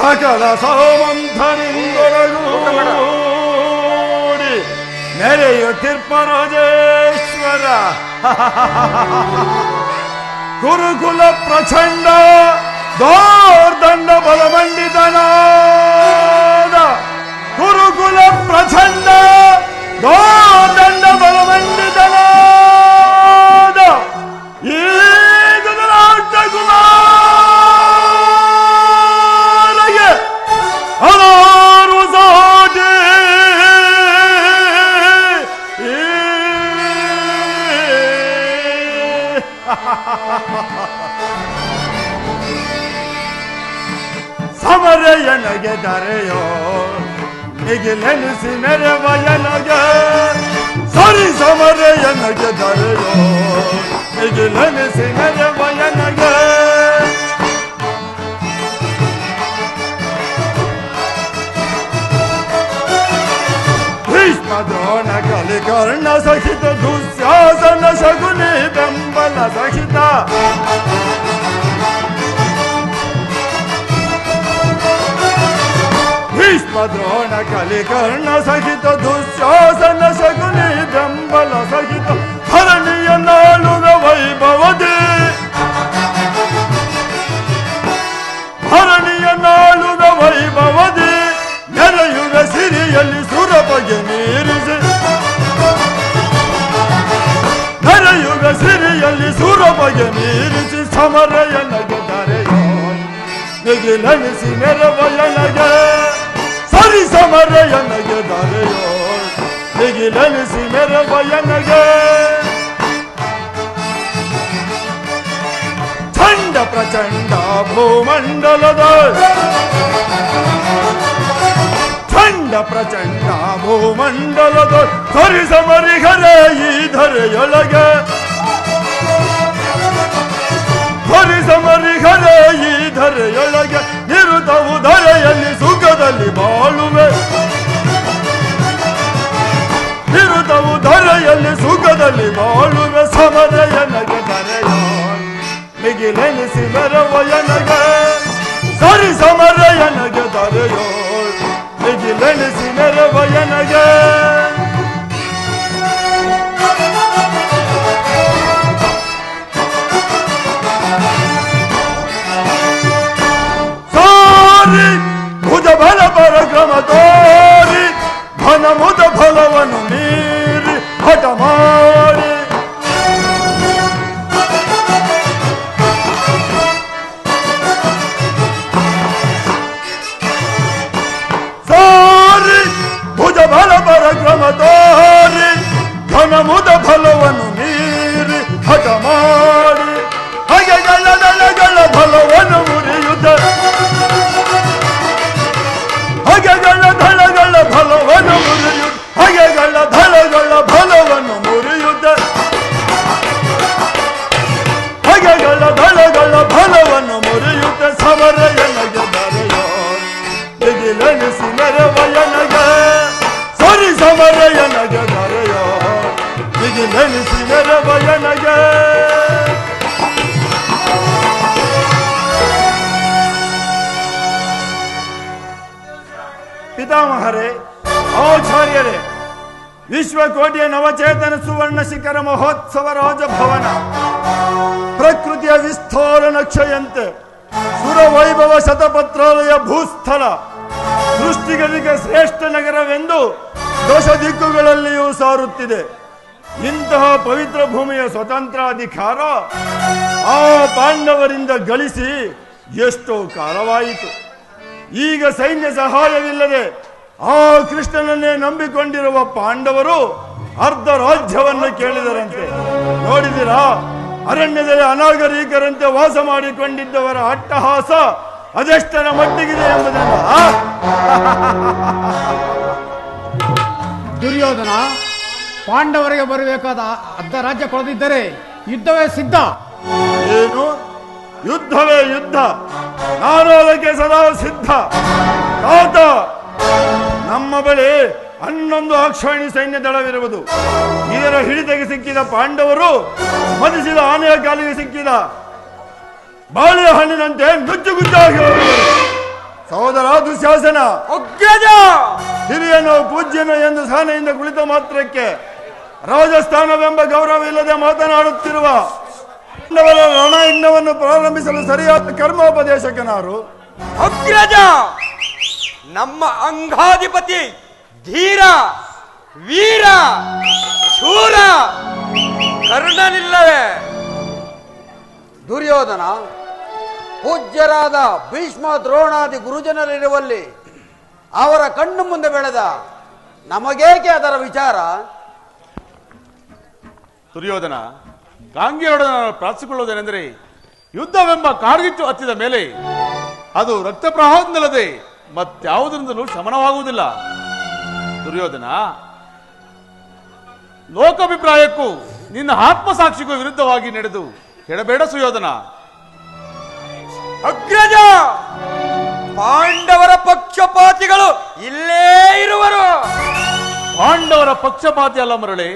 ಸಕಲ ಸೌಮಂಥರಿಂದೊಳಗೂಡಿ ನೆರೆಯುತ್ತಿರ್ಪರಾಜೇಶ್ವರ ಗುರುಕುಲ ಪ್ರಚಂಡ ದೋರ್ದಂಡ ಬಲಮಂಡಿತನಾದ ಗುರುಕುಲ ಪ್ರಚಂಡ ದೋರ್ದಂಡ ಬಲಮಂಡಿತನಾದ ಈ ಗುಜರಾಟ ಕುಮಾರಗೆ ಹಲವಾರು ಸಾಟಿ ಸಮರೆಯನಗೆ ದರೆಯೋ ಮಿಗಿಲೆನಿಸಿ ಮೆರವಯನಗೆ ಸರಿ ಸಮರೆಯನಗೆ ದರೆಯೋ ಮಿಗಿಲೆನಿಸಿ ಮೆರವಯನಗೆ ಭೀಷ್ಮ ದ್ರೋಣ ಕಲಿಕರ್ಣ ಸಹಿತ ದುಶ್ಯಾಸನ ಶಗುನಿ ಬೆಂಬಲ ಸಹಿತ ಭೀಷ್ಮ ದ್ರೋಣ ಕಲಿಕರ್ಣ ಸಹಿತ ದುಶ್ಯಾಸನ ಶಗುನಿ ಬೆಂಬಲ ಸಹಿತ ಧರಣಿಯ ನಾಳುವ ವೈಭವದಿ ಧರಣಿಯ ನಾಳುವ ವೈಭವದಿ ನೆರೆಯುವ ಸಿರಿಯಲ್ಲಿ ಸುರಪಗೆ ಮೀರಿಸಿ ನೆರೆಯುವ ಸಿರಿಯಲ್ಲಿ ಸುರಪಗೆ ಮೀರಿಸಿ ಸಮರೆಯನಗೆ ದರೆಯೋ ಮಿಗಿಲೆನಿಸಿ ಮೆರವಯನಗೆ ಸರಿ ಸಮರೆಯನಗೆ ದರೆಯೋ ಮಿಗಿಲೆನಿಸಿ ಮೆರವಯನಗೆ ಚಂಡ ಪ್ರಚಂಡ ಭೂಮಂಡಲದ ಚಂಡ ಪ್ರಚಂಡ ಭೂಮಂಡಲದ ಸರಿ ಸಮರಿಗರೆ ಈ ಧರೆಯೊಳಗೆ ಸರಿ ಸಮರಿಗರೆ ಈ ಧರೆಯೊಳಗೆ ನಿರುತವು ಧರೆಯಲ್ಲಿ ಸುಖದಲ್ಲಿ ಬಾಳುವೆ ನಿರುತವು ಧರೆಯಲ್ಲಿ ಸುಖದಲ್ಲಿ ಬಾಳುವೆ ಸಮರೆಯನಗೆ ದರೆಯೋ ಮಿಗಿಲೆನಿಸಿ ಮೆರವಯನಗೆ ಸರಿ ಸಮರೆಯನಗೆ ದರೆಯೋ ಮಿಗಿಲೆನಿಸಿ ಮೆರವಯನಗೆ ಸಾರಿ ಭುಜ ಬಲ ಪರಕ್ರಮ ತೋರಿ ಘನ ಮುದ ಫಲವನ್ನು ಮೀರಿ ಹಠ ಮಾಡಿ ಸಾರಿ ಭುಜ ಬಲ ಪರಕ್ರಮ ತೋರಿ ಘನ ಮುದ ಫಲವನ್ನು ಮೀರಿ ಹಠ ಮಾಡಿ ಹಾಗೆ ಗಳ್ಳದಳಗಳ ಫಲವನ್ನು ಮುರಿಯುತ್ತ ಹಗೆಗಳ ಧಳಗಳ ಫಲವನ್ನು ಮುರಿಯುತ್ತ ಹಗೆಗಳ ಧಳಗಳ ಫಲವನ್ನು ಮುರಿಯುತ್ತ ಹಗೆಗಳ ಧಳಗಳ ಫಲವನ್ನು ಮುರಿಯುತ್ತ ಸಮರೆಯನಗೆ ದರೆಯೋ ಮಿಗಿಲೆನಿಸಿ ಮೆರವಯನಗೆ ಸರಿ ಸಮರೆಯನಗೆ ದರೆಯೋ ಮಿಗಿಲೆನಿಸಿ ಮೆರವಯನಗೆ ಪಿತಾಮಹರೇ ಆಚಾರ್ಯರೇ ವಿಶ್ವಕೋಟಿಯ ನವಚೇತನ ಸುವರ್ಣ ಶಿಖರ ಮಹೋತ್ಸವ ರಾಜಭವನ ಪ್ರಕೃತಿಯ ವಿಸ್ತಾರ ನಕ್ಷೆಯಂತೆ ಸುರವೈಭವ ಶತಪತ್ರಾಲಯ ಭೂಸ್ಥಳ ಸೃಷ್ಟಿಗಳಿಗೆ ಶ್ರೇಷ್ಠ ನಗರವೆಂದು ದಶ ದಿಕ್ಕುಗಳಲ್ಲಿಯೂ ಸಾರುತ್ತಿದೆ. ಇಂತಹ ಪವಿತ್ರ ಭೂಮಿಯ ಸ್ವತಂತ್ರಾಧಿಕಾರ ಆ ಪಾಂಡವರಿಂದ ಗಳಿಸಿ ಎಷ್ಟೋ ಕಾಲವಾಯಿತು. ಈಗ ಸೈನ್ಯ ಸಹಾಯವಿಲ್ಲದೆ ಆ ಕೃಷ್ಣನನ್ನೇ ನಂಬಿಕೊಂಡಿರುವ ಪಾಂಡವರು ಅರ್ಧ ರಾಜ್ಯವನ್ನು ಕೇಳಿದರಂತೆ. ನೋಡಿದಿರಾ, ಅರಣ್ಯದಲ್ಲಿ ಅನಾಗರಿಕರಂತೆ ವಾಸ ಮಾಡಿಕೊಂಡಿದ್ದವರ ಅಟ್ಟಹಾಸ ಅದೆಷ್ಟರ ಮಟ್ಟಿಗಿದೆ ಎಂಬುದನ್ನು. ದುರ್ಯೋಧನ, ಪಾಂಡವರಿಗೆ ಬರಬೇಕಾದ ಅರ್ಧ ರಾಜ್ಯ ಕೊಡದಿದ್ದರೆ ಯುದ್ಧವೇ ಸಿದ್ಧ. ಏನು ಯುದ್ಧವೇ ಯುದ್ಧ? ನಾನು ಅದಕ್ಕೆ ಸದಾ ಸಿದ್ಧ. ತಾತ, ನಮ್ಮ ಬಳಿ 11 ಅಕ್ಷಾಣಿ ಸೈನ್ಯ ದಳವಿರುವುದು. ಇದರ ಹಿಡಿತಕ್ಕೆ ಸಿಕ್ಕಿದ ಪಾಂಡವರು ಮದಿಸಿದ ಆನೆಯ ಕಾಲಿಗೆ ಸಿಕ್ಕಿದ ಬಾಳೆಹಣ್ಣಿನಂತೆ ನುಚ್ಚುಗುಚ್ಚಾಗಿ ಹೋಗುವರು. ಸಹೋದರ ದುಶ್ಯಾಸನ, ಅಗ್ರಜ ಹಿರಿಯನು ಪೂಜ್ಯನು ಎಂದು ಸಹನೆಯಿಂದ ಕುಳಿತ ಮಾತ್ರಕ್ಕೆ ರಾಜಸ್ಥಾನವೆಂಬ ಗೌರವ ಇಲ್ಲದೆ ಮಾತನಾಡುತ್ತಿರುವ ರಣಯಜ್ಞವನ್ನು ಪ್ರಾರಂಭಿಸಲು ಸರಿಯಾದ ಕರ್ಮೋಪದೇಶಕನಾರು? ಅಗ್ರಜ, ನಮ್ಮ ಅಂಗಾಧಿಪತಿ ಧೀರ ವೀರ ಶೂರ ಕರ್ಣನಿಲ್ಲವೇ? ದುರ್ಯೋಧನ, ಪೂಜ್ಯರಾದ ಭೀಷ್ಮ ದ್ರೋಣಾದಿ ಗುರುಜನರಿರುವಲ್ಲಿ ಅವರ ಕಣ್ಣು ಮುಂದೆ ಬೆಳೆದ ನಮಗೇಕೆ ಅದರ ವಿಚಾರ? ದುರ್ಯೋಧನ, ಗಾಂಗೆಯೊಡನೆ ಪ್ರಾರ್ಥಿಸಿಕೊಳ್ಳುವುದೇನೆಂದರೆ ಯುದ್ಧವೆಂಬ ಕಾಡ್ಗಿಚ್ಚು ಹತ್ತಿದ ಮೇಲೆ ಅದು ರಕ್ತ ಪ್ರವಾಹದಿಂದಲ್ಲದೆ ಮತ್ಯಾವುದರಿಂದಲೂ ಶಮನವಾಗುವುದಿಲ್ಲ. ದುರ್ಯೋಧನ, ಲೋಕಾಭಿಪ್ರಾಯಕ್ಕೂ ನಿನ್ನ ಆತ್ಮಸಾಕ್ಷಿಗೂ ವಿರುದ್ಧವಾಗಿ ನಡೆದು ಕೆಡಬೇಡ ಸುಯೋಧನ. ಅಗ್ರಜ, ಪಾಂಡವರ ಪಕ್ಷಪಾತಿಗಳು ಇಲ್ಲೇ ಇರುವರು. ಪಾಂಡವರ ಪಕ್ಷಪಾತಿ ಅಲ್ಲ ಮರಳಿ,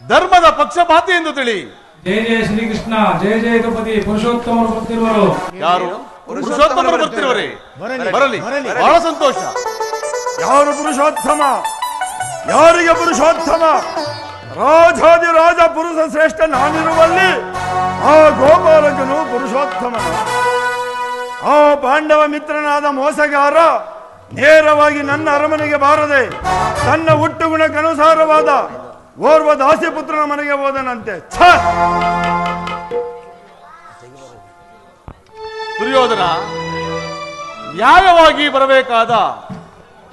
ಧರ್ಮದ ಪಕ್ಷಪಾತಿ ಎಂದು ತಿಳಿ. ಜಯ ಜಯ ಶ್ರೀಕೃಷ್ಣ, ಜಯ ಜಯ ದ್ರೌಪದಿ, ಪುರುಷೋತ್ತಮರು ಬರ್ತಿರುವರು. ಯಾರು? ಪುರುಷೋತ್ತಮರು ಬರ್ತಿರುವರೇ? ಬರಲಿ, ಬಹಳ ಸಂತೋಷ. ಯಾರು ಪುರುಷೋತ್ತಮ? ಯಾರಿಗೆ ಪುರುಷೋತ್ತಮ? ರಾಜಾದಿ ರಾಜ ಪುರುಷ ಶ್ರೇಷ್ಠ ನಾನಿರುವಲ್ಲಿ ಆ ಗೋಪಾಲಕನು ಪುರುಷೋತ್ತಮನ. ಆ ಪಾಂಡವ ಮಿತ್ರನಾದ ಮೋಸಗಾರ ನೇರವಾಗಿ ನನ್ನ ಅರಮನೆಗೆ ಬಾರದೆ ತನ್ನ ಹುಟ್ಟುಗುಣಕ್ಕನುಸಾರವಾದ ಓರ್ವ ದಾಸಿಪುತ್ರನ ಮನೆಗೆ ಹೋದನಂತೆ. ದುರ್ಯೋಧನ, ನ್ಯಾಯವಾಗಿ ಬರಬೇಕಾದ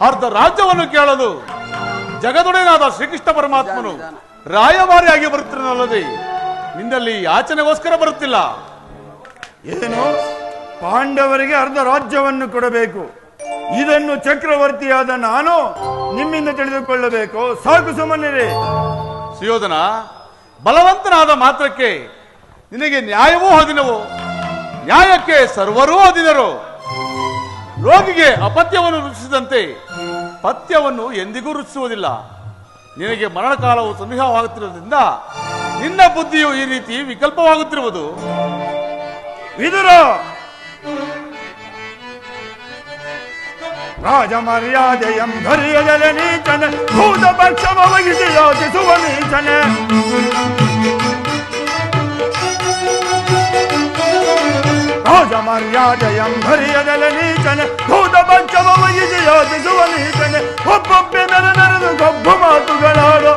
ಅರ್ಧ ರಾಜ್ಯವನ್ನು ಕೇಳಲು ಜಗದೊಡೆಯನಾದ ಶ್ರೀಕೃಷ್ಣ ಪರಮಾತ್ಮನು ರಾಯಭಾರಿಯಾಗಿ ಬರುತ್ತಿರನಲ್ಲದೆ ನಿನ್ನಲ್ಲಿ ಯಾಚನೆಗೋಸ್ಕರ ಬರುತ್ತಿಲ್ಲ. ಏನು? ಪಾಂಡವರಿಗೆ ಅರ್ಧ ರಾಜ್ಯವನ್ನು ಕೊಡಬೇಕು, ಇದನ್ನು ಚಕ್ರವರ್ತಿಯಾದ ನಾನು ನಿಮ್ಮಿಂದ ತಿಳಿದುಕೊಳ್ಳಬೇಕು? ಸಾಕು, ಸುಮ್ಮನಿರಿ. ಸುಯೋಧನ, ಬಲವಂತನಾದ ಮಾತ್ರಕ್ಕೆ ನಿನಗೆ ನ್ಯಾಯವೂ ಅಧೀನವೋ? ನ್ಯಾಯಕ್ಕೆ ಸರ್ವರೂ ಅಧೀನರು. ರೋಗಿಗೆ ಅಪತ್ಯವನ್ನು ರುಚಿಸಿದಂತೆ ಪಥ್ಯವನ್ನು ಎಂದಿಗೂ ರುಚಿಸುವುದಿಲ್ಲ. ನಿನಗೆ ಮರಣಕಾಲವು ಸಮೀಪವಾಗುತ್ತಿರುವುದರಿಂದ ನಿನ್ನ ಬುದ್ಧಿಯು ಈ ರೀತಿ ವಿಕಲ್ಪವಾಗುತ್ತಿರುವುದು. ವಿದುರ, ರಾಜ ಮರ್ಯಾದೆಯಂ ಧರಿಯದಲೆ ನೀಚನೆ, ಭೂತ ಪಕ್ಷವ ವಹಿಸಿ ಯೋಚಿಸುವ ನೀಚನೆ. ರಾಜ ಮರ್ಯಾದೆಯಂ ಧರಿಯದಲೆ ನೀಚನೆ, ಭೂತ ಪಕ್ಷವ ವಹಿಸಿ ಯೋಚಿಸುವ ನೀಚನೆ. ಒಬ್ಬೊಬ್ಬೆ ನೆರೆದು ಗಬ್ಬು ಮಾತುಗಳಾಡೋ,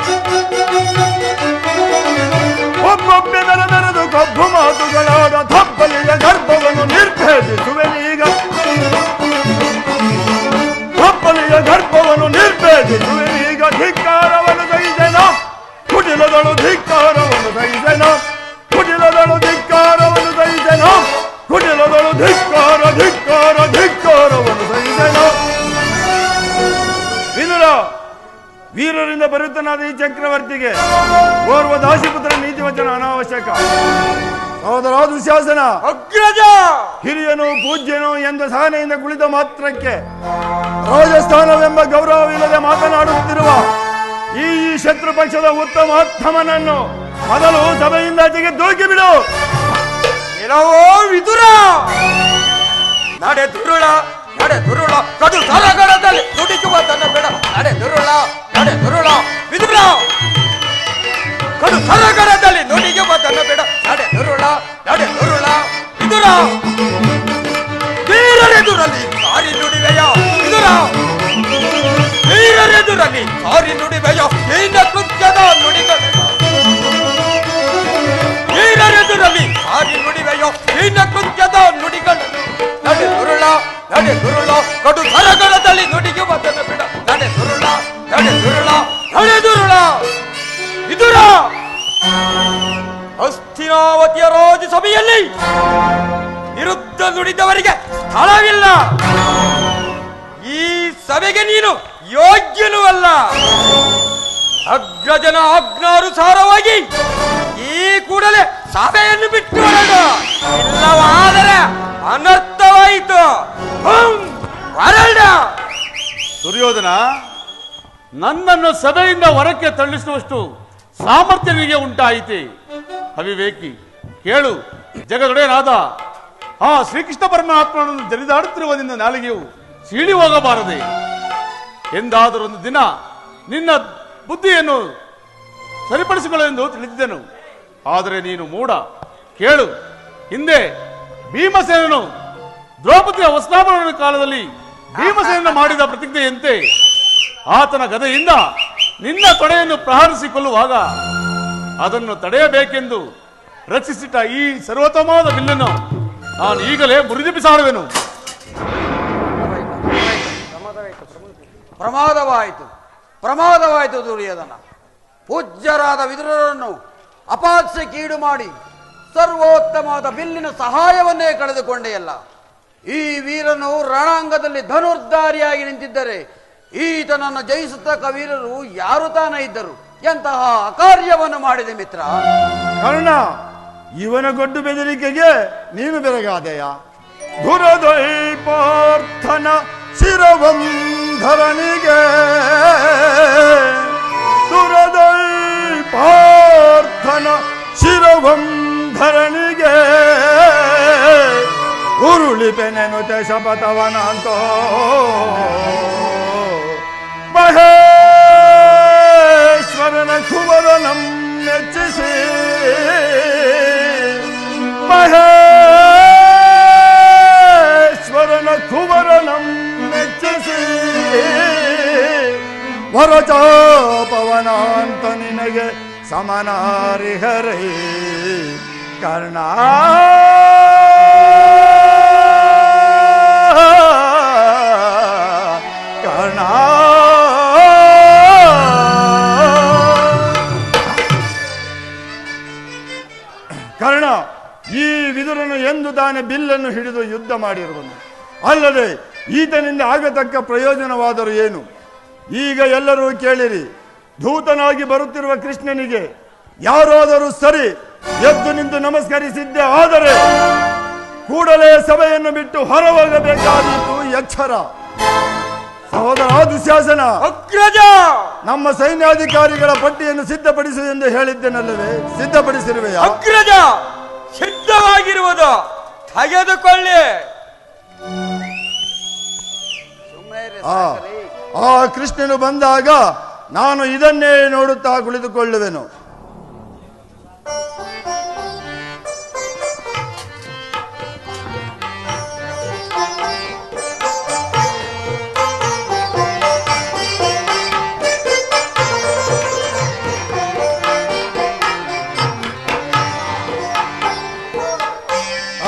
ಒಬ್ಬೊಬ್ಬೆ ನೆರೆದು ಗಬ್ಬು ಮಾತುಗಳಾಡ. ತಪ್ಪಲಿಯ ಗರ್ಭವನ್ನು ನಿರ್ಭೇದಿಸುವೆನೀಗ, ತಪ್ಪಲಿಯ ಗರ್ಭವನ್ನು ನಿರ್ಭೇದಿಸುವೆನೀಗ. ಧಿಕ್ಕಾರವನ್ನು ಸಹಿಸೆನ ಕುಟಿಲದಳು, ಧಿಕ್ಕಾರವನ್ನು ಸಹಿಸೆನ ಕುಟಿಲದಳು, ಧಿಕ್ಕಾರವನ್ನು ಸಹಿಸೆನ ಕುಟಿಲದಳು. ಧಿಕ್ಕಾರ ಧಿಕ್ಕಾರ ಧಿಕ್ಕಾರವನ್ನು ಸಹಿಸೆನ. ವಿದುರ, ವೀರರಿಂದ ಬರುತ್ತನಾದ ಈ ಚಕ್ರವರ್ತಿಗೆ ಓರ್ವ ದಾಸಿಪುತ್ರ ನೀತಿವಚನ ಅನಾವಶ್ಯಕ. ಸಹೋದರ ದುಶ್ಯಾಸನ, ಅಗ್ರಜ, ಹಿರಿಯನು ಪೂಜ್ಯನು ಎಂದು ಸಹನೆಯಿಂದ ಕುಳಿತ ಮಾತ್ರಕ್ಕೆ ರಾಜಸ್ಥಾನವೆಂಬ ಗೌರವವಿಲ್ಲದೆ ಮಾತನಾಡುತ್ತಿರುವ ಈ ಶತ್ರು ಪಕ್ಷದ ಉತ್ತಮೋತ್ತಮನನ್ನು ಮೊದಲು ಸಭೆಯಿಂದ ಆಚೆಗೆ ದೂಕಿ ಬಿಡು. ಇಲ್ಲವೋ ವಿದುರ, ನಡೆ ದುರುಳ, ನಡೆ ದುರುಳ, ಕಡು ಸರಗರದಲ್ಲಿ ದುಡಿಸುವ ತನ್ನ ಬೇಡ. ನಡೆ ದುರುಳ, ನಡೆ ದುರುಳ, ವಿದುರ, ಕಡು ಸರಗರದಲ್ಲಿ ನುಡಿಯುವ ತನ್ನ ಬೇಡ. ನಡೆ ದುರುಳ, ನಡೆ ದುರುಳ, ವಿದುರ, ವೀರರೆದುರಲ್ಲಿ ಸಾರಿ ನುಡಿವೆಯ ವಿದುರ, ವೀರರೆದುರಲ್ಲಿ ಸಾರಿ ನುಡಿವೆಯ. ನಿನ್ನ ಕೃತ್ಯದ ನುಡಿಗಳೆಲ್ಲ ವೀರರೆದುರಲ್ಲಿ ಸಾರಿ ನುಡಿವೆಯೋ, ನಿನ್ನ ಕೃತ್ಯದ ನುಡಿಗಳನ್ನು. ನಡೆ ದುರುಳ, ನಡೆ ದುರುಳ, ಕಡು ಸರಗರದಲ್ಲಿ ನುಡಿಯುವ ತನ್ನ ಬೇಡ. ನಡೆ ದುರುಳ, ನಡೆ ದುರುಳ, ನಡೆ ದುರುಳ, ವಿದುರ. ಹಸ್ತಿನಾವತಿಯ ರಾಜಸಭೆಯಲ್ಲಿ ವಿರುದ್ಧ ನುಡಿದವರಿಗೆ ಸ್ಥಳವಿಲ್ಲ. ಈ ಸಭೆಗೆ ನೀನು ಯೋಗ್ಯನೂ ಅಲ್ಲ. ಅಗ್ರಜನ ಆಜ್ಞಾನುಸಾರವಾಗಿ ಈ ಕೂಡಲೇ ಸಭೆಯನ್ನು ಬಿಟ್ಟು ಹೊರಡು, ಇಲ್ಲವಾದರೆ ಅನರ್ಥವಾಯಿತು. ಹೊರಡ. ದುರ್ಯೋಧನ, ನನ್ನನ್ನು ಸಭೆಯಿಂದ ಹೊರಕ್ಕೆ ತಳ್ಳಿಸುವಷ್ಟು ಸಾಮರ್ಥ್ಯ ನಿನಗೆ ಉಂಟಾಯಿತೆ. ಅವಿವೇಕಿ, ಕೇಳು. ಜಗದೊಡೆಯನಾದ ಆ ಶ್ರೀಕೃಷ್ಣ ಪರಮಾತ್ಮನನ್ನು ಜರಿದಾಡುತ್ತಿರುವ ನಿನ್ನ ನಾಲಿಗೆಯು ಸೀಳಿ ಹೋಗಬಾರದೆ. ಎಂದಾದರೊಂದು ದಿನ ನಿನ್ನ ಬುದ್ಧಿಯನ್ನು ಸರಿಪಡಿಸಿಕೊಳ್ಳೆಂದು ತಿಳಿದಿದ್ದೆನು. ಆದರೆ ನೀನು ಮೂಢ. ಕೇಳು, ಹಿಂದೆ ಭೀಮಸೇನನು ದ್ರೌಪದಿಯ ವಸ್ತ್ರಾಭರಣ ಕಾಲದಲ್ಲಿ ಭೀಮಸೇನ ಮಾಡಿದ ಪ್ರತಿಜ್ಞೆಯಂತೆ ಆತನ ಗದೆಯಿಂದ ನಿನ್ನ ತೊಡೆಯನ್ನು ಪ್ರಹರಿಸಿಕೊಳ್ಳುವಾಗ ಅದನ್ನು ತಡೆಯಬೇಕೆಂದು ರಚಿಸಿಟ್ಟ ಈ ಸರ್ವೋತ್ತಮವಾದ ಬಿಲ್ಲನ್ನು ನಾನು ಈಗಲೇ ಮುರಿದು ಬಿಸಾಡುವೆನು. ಪ್ರಮಾದವಾಯಿತು ದುರ್ಯೋಧನ. ಪೂಜ್ಯರಾದ ವಿದುರರನ್ನು ಅಪಾಸ್ಯಕ್ಕೀಡು ಮಾಡಿ ಸರ್ವೋತ್ತಮವಾದ ಬಿಲ್ಲಿನ ಸಹಾಯವನ್ನೇ ಕಳೆದುಕೊಂಡೆಯಲ್ಲ. ಈ ವೀರನು ರಣಾಂಗದಲ್ಲಿ ಧನುರ್ಧಾರಿಯಾಗಿ ನಿಂತಿದ್ದರೆ ಈತನನ್ನು ಜಯಿಸತಕ್ಕ ವೀರರು ಯಾರು ತಾನ ಇದ್ದರು? ಎಂತಹ ಅಕಾರ್ಯವನ್ನು ಮಾಡಿದೆ ಮಿತ್ರ. ಕರ್ಣ, ಇವನ ಗೊಡ್ಡು ಬೆದರಿಕೆಗೆ ನೀನು ಬೆರಗಾದೆಯ? ದುರದೈಪಾರ್ಥನ ಶಿರವಂಧರನಿಗೆ, ದುರದೈಪಾರ್ಥನ ಶಿರವಂಧರನಿಗೆ ಉರುಳಿಪೆನೆನುತ ಶಪಥವನಂತೋ ಮಹೇಶ್ವರನ ಕುವರನಂ ಮೆಚ್ಚಿಸಿ, ಮಹೇಶ್ವರನ ಕುವರನಂ ಮೆಚ್ಚಿಸಿ ವರಚಾಪವನಾಂತ ನಿನಗೆ ಸಮನಾರಿಹರೇ ಕರ್ಣ. ಕರ್ಣ, ಕರ್ಣ, ಈ ವಿದುರನು ಎಂದು ತಾನೇ ಬಿಲ್ಲನ್ನು ಹಿಡಿದು ಯುದ್ಧ ಮಾಡಿರುವನು. ಅಲ್ಲದೆ ಈತನಿಂದ ಆಗತಕ್ಕ ಪ್ರಯೋಜನವಾದರೂ ಏನು? ಈಗ ಎಲ್ಲರೂ ಕೇಳಿರಿ. ಧೂತನಾಗಿ ಬರುತ್ತಿರುವ ಕೃಷ್ಣನಿಗೆ ಯಾರಾದರೂ ಸರಿ ಎದ್ದು ನಿಂತು ನಮಸ್ಕರಿಸಿದ್ದೆ ಆದರೆ ಕೂಡಲೇ ಸಭೆಯನ್ನು ಬಿಟ್ಟು ಹೊರಹೋಗಬೇಕಾದೀತು ಎಚ್ಚರ. ಸಹೋದರ ದುಶ್ಯಾಸನ, ಅಗ್ರಜ, ನಮ್ಮ ಸೈನ್ಯಾಧಿಕಾರಿಗಳ ಪಟ್ಟಿಯನ್ನು ಸಿದ್ಧಪಡಿಸು ಎಂದು ಹೇಳಿದ್ದೇನಲ್ಲವೇ? ಸಿದ್ಧಪಡಿಸಿರುವೆಯಾ? ಅಗ್ರಜ, ಸಿದ್ಧವಾಗಿರುವುದು, ತೆಗೆದುಕೊಳ್ಳಿ. ಆ ಕೃಷ್ಣನು ಬಂದಾಗ ನಾನು ಇದನ್ನೇ ನೋಡುತ್ತಾ ಕುಳಿತುಕೊಳ್ಳುವೆನು.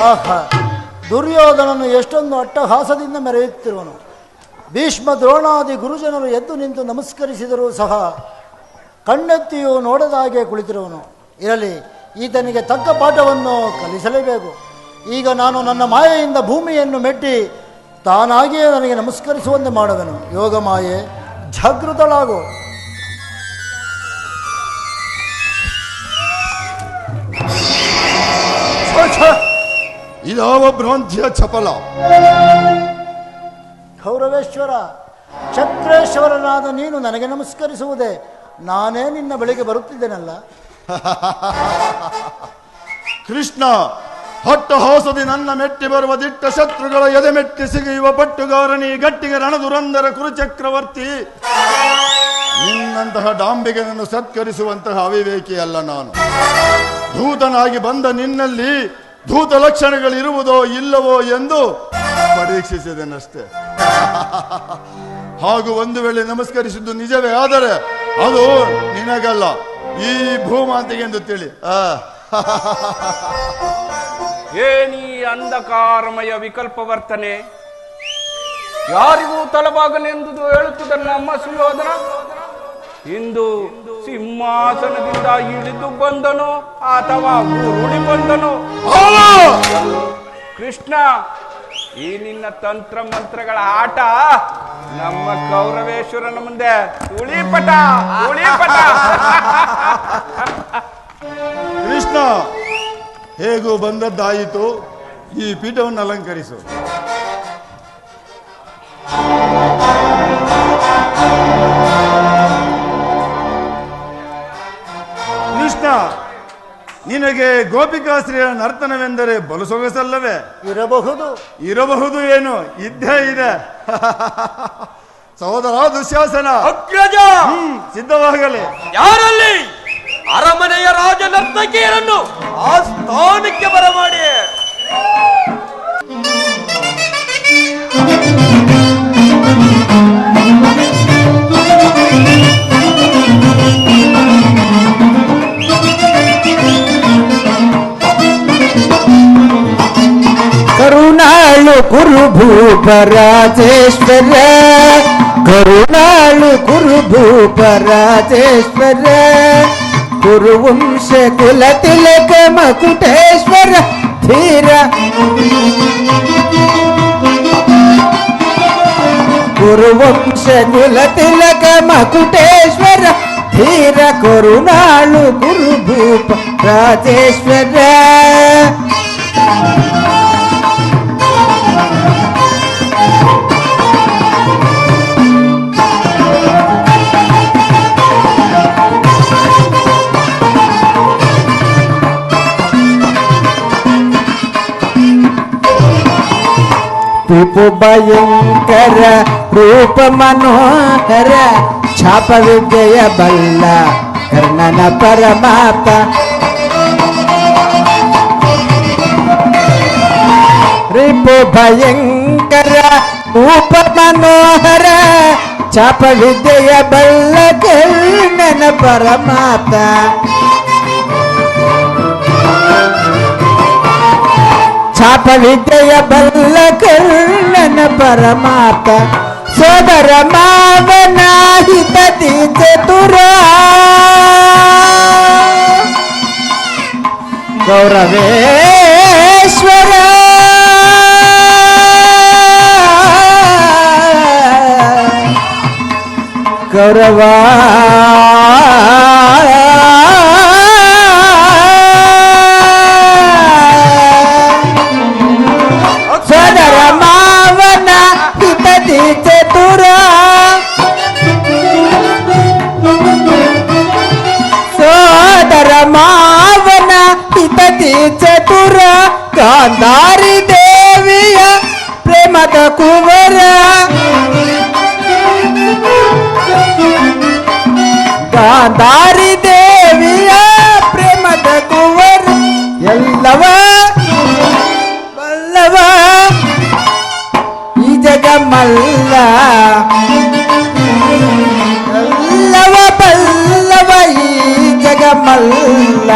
ಆಹಾ, ದುರ್ಯೋಧನನು ಎಷ್ಟೊಂದು ಅಟ್ಟಹಾಸದಿಂದ ಮೆರೆಯುತ್ತಿರುವನು. ಭೀಷ್ಮ ದ್ರೋಣಾದಿ ಗುರುಜನರು ಎದ್ದು ನಿಂತು ನಮಸ್ಕರಿಸಿದರೂ ಸಹ ಕಣ್ಣೆತ್ತಿಯೂ ನೋಡದ ಹಾಗೆ ಕುಳಿತಿರುವನು. ಇರಲಿ, ಈತನಿಗೆ ತಕ್ಕ ಪಾಠವನ್ನು ಕಲಿಸಲೇಬೇಕು. ಈಗ ನಾನು ನನ್ನ ಮಾಯೆಯಿಂದ ಭೂಮಿಯನ್ನು ಮೆಟ್ಟಿ ತಾನಾಗಿಯೇ ನನಗೆ ನಮಸ್ಕರಿಸುವಂತೆ ಮಾಡುವೆನು. ಯೋಗ ಮಾಯೆ, ಜಾಗೃತಳಾಗು. ಇದಾವ ಭ್ರಾಂತಿಯ ಚಪಲ. ಕೌರವೇಶ್ವರ, ಕ್ಷತ್ರೇಶ್ವರನಾದ ನೀನು ನನಗೆ ನಮಸ್ಕರಿಸುವುದೇ? ನಾನೇ ನಿನ್ನ ಬಳಿಗೆ ಬರುತ್ತಿದ್ದೇನಲ್ಲ. ಕೃಷ್ಣ, ಹಟ್ಟಹಾಸದಿ ನನ್ನ ಮೆಟ್ಟಿ ಬರುವ ದಿಟ್ಟ ಶತ್ರುಗಳ ಎದೆ ಮೆಟ್ಟಿ ಸಿಗಿಯುವ ಪಟ್ಟುಗಾರನಿ ಗಟ್ಟಿಗೆ ರಣದುರಂದರ ಕುರುಚಕ್ರವರ್ತಿ. ನಿನ್ನಂತಹ ಡಾಂಬಿಗನನ್ನು ಸತ್ಕರಿಸುವಂತಹ ಅವಿವೇಕಿಯಲ್ಲ ನಾನು. ಧೂತನಾಗಿ ಬಂದ ನಿನ್ನಲ್ಲಿ ಧೂತ ಲಕ್ಷಣಗಳಿರುವುದೋ ಇಲ್ಲವೋ ಎಂದು ಪರೀಕ್ಷಿಸಿದೆನಷ್ಟೇ. ಹಾಗೂ ಒಂದು ವೇಳೆ ನಮಸ್ಕರಿಸಿದ್ದು ನಿಜವೇ ಆದರೆ ಅದು ನಿನಗಲ್ಲ, ಈ ಭೂಮಾತೆಗೆ ಎಂದು ತಿಳಿ. ಏನೀ ಅಂಧಕಾರಮಯ ವಿಕಲ್ಪ ವರ್ತನೆ? ಯಾರಿಗೂ ತಲೆಬಾಗನೆಂದು ಹೇಳುತ್ತಿದ್ದ ನಮ್ಮ ಸುಯೋಧನ ಇಂದು ಸಿಂಹಾಸನದಿಂದ ಇಳಿದು ಬಂದನು ಅಥವಾ ಉರುಳಿ ಬಂದನು? ಕೃಷ್ಣ, ಈ ನಿನ್ನ ತಂತ್ರ ಮಂತ್ರಗಳ ಆಟ ನಮ್ಮ ಕೌರವೇಶ್ವರನ ಮುಂದೆ ಉಳಿಪಟ ಉಳಿಪಟ. ಕೃಷ್ಣ, ಹೇಗೂ ಬಂದದ್ದಾಯಿತು, ಈ ಪೀಠವನ್ನು ಅಲಂಕರಿಸು. ಕೃಷ್ಣ, ನಿನಗೆ ಗೋಪಿಕಾಶ್ರೀಯ ನರ್ತನವೆಂದರೆ ಬಲು ಸೊಗಸಲ್ಲವೇ? ಇರಬಹುದು ಏನು, ಇದ್ದೇ ಇದೆ. ಸಹೋದರ ದುಶ್ಯಾಸನ, ಅಗ್ರಜ ಸಿದ್ಧವಾಗಲಿ. ಯಾರಲ್ಲಿ ಅರಮನೆಯ ರಾಜ ನರ್ತಕಿಯರನ್ನು ಆ ಸ್ಥಾನಕ್ಕೆ ಬರಮಾಡಿ. ಕರುಣಾಳು ಕುರುಭೂಪ ರಾಜೇಶ್ವರ, ಕರುಣಾಳು ಕುರುಭೂಪ ರಾಜೇಶ್ವರ, ಕುರುವಂಶ ಕುಲ ತಿಲಕ ಮಕುಟೇಶ್ವರ ಧೀರ, ಕುರುವಂಶ ಕುಲ ತಿಲಕ ಮಕುಟೇಶ್ವರ ಧೀರ, ಕರುಣಾಳು ಕುರುಭೂಪ ರಾಜೇಶ್ವರ. ರೂಪು ಭಯಂಕರ ರೂಪ ಮನೋಹರ, ಛಾಪ ವಿದ್ಯೆಯ ಬಲ್ಲ ಕರ್ಣನ ಪರಮಾತ, ರೂಪು ಭಯಂಕರ ರೂಪ ಮನೋಹರ, ಛಾಪ ವಿದ್ಯೆಯ ಬಲ್ಲ ಕರ್ಣನ ಪರಮಾತ, ಛಾಪ ವಿದ್ಯೆಯ ಬಲ್ಲ ಕರ್ಣನ ಪರಮಾತ, ಸೋದರ ಮಾವನ ಹಿತದಿ ಚತುರ, ಗೌರವೇಶ್ವರ, ಗೌರವ ಸೋದರ ಮಾವನ ಹಿತದಿ ಚತುರ, ಸೋದರ ಮಾವನ ಹಿತದಿ ಚತುರ, ಗಾಂಧಾರಿ ದೇವಿಯ ಪ್ರೇಮದ ಕುವರ, ಗಾಂಧಾರಿ ದೇವಿಯ ಪ್ರೇಮದ ಕುವರ, ಎಲ್ಲವ ಬಲ್ಲವ ಈ ಜಗಮಲ್ಲ, ಎಲ್ಲವ ಬಲ್ಲವ ಈ ಜಗಮಲ್ಲ,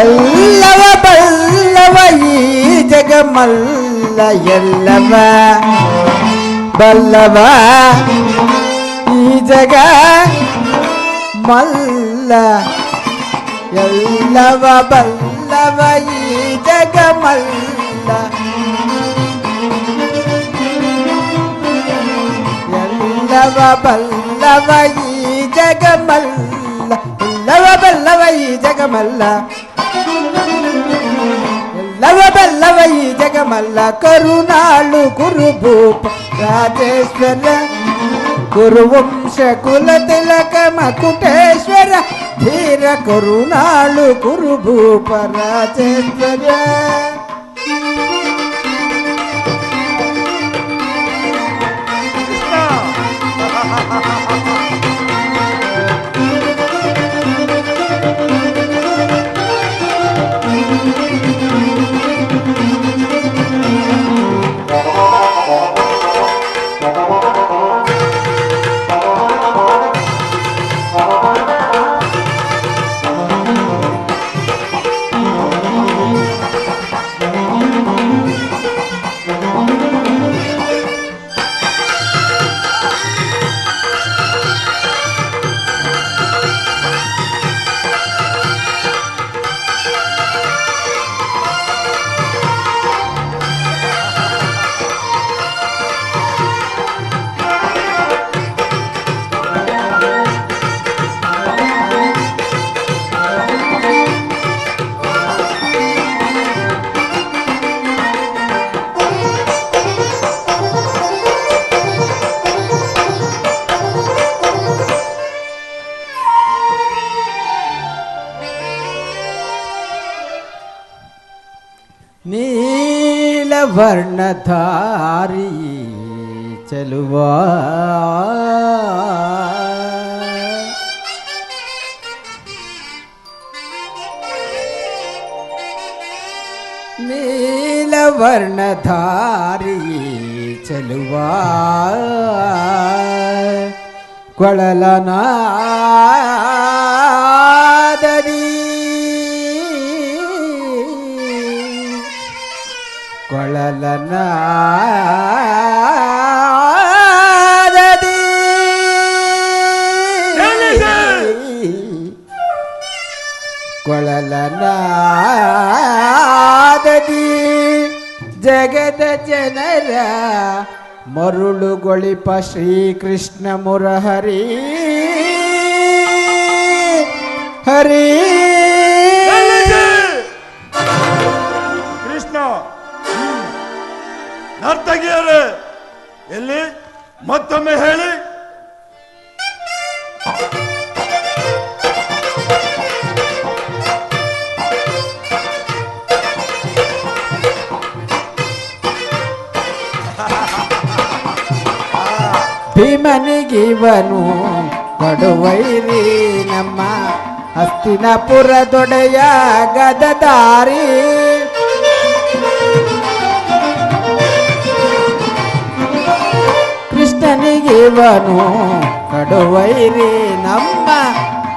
ಎಲ್ಲವ ಬಲ್ಲವ ಈ ಜಗಮಲ್ಲ, ಎಲ್ಲವ ಬಲ್ಲವ ಈ ಜಗ ಮಲ್ಲ, ಎಲ್ಲವ ಬಲ್ಲವ ಈ ಜಗ ಮಲ್ಲ, ಎಲ್ಲವ ಬಲ್ಲವ ಈ ಜಗ ಮಲ್ಲ, ಎಲ್ಲವ ಬಲ್ಲವ ಈ ಜಗ ಮಲ್ಲ, ಎಲ್ಲವ ಬಲ್ಲವ ಈ ಜಗ ಮಲ್ಲ, ಕರುಣಾಳು ಕುರುಭೂಪ ರಾಜೇಶ್ವರ, ಕುರುವಂಶ ಕುಲ ತಿಲಕ ಮಕುಟೇಶ್ವರ ಧೀರ, ಕರುಣಾಳು ಕುರುಭೂಪ ರಾಜೇಶ್ವರ. ನೀಲವರ್ಣಧಾರಿ ಚೆಲುವ ನೀಲವರ್ಣಧಾರಿ ಚೆಲುವ ಕೊಳಲನಾದದಿ ಕೊಳಲನಾದದಿ ಕೊಳಲನಾದದಿ ಜಗದ ಜನರ ಮರುಳುಗೊಳಿಪ ಶ್ರೀಕೃಷ್ಣ ಮುರಹರಿ ಹರಿ ಕೃಷ್ಣ ನರ್ತಕಿಯರೇ ಎಲ್ಲಿ ಮತ್ತೊಮ್ಮೆ ಹೇಳಿ. ಭೀಮನಿಗಿವನು ಕೊಡುವೈರಿ ನಮ್ಮ ಹಸ್ತಿನಪುರ ದೊಡೆಯ ಗದದಾರಿ ಕೃಷ್ಣನಿಗಿವನು ಕೊಡುವೈರಿ ನಮ್ಮ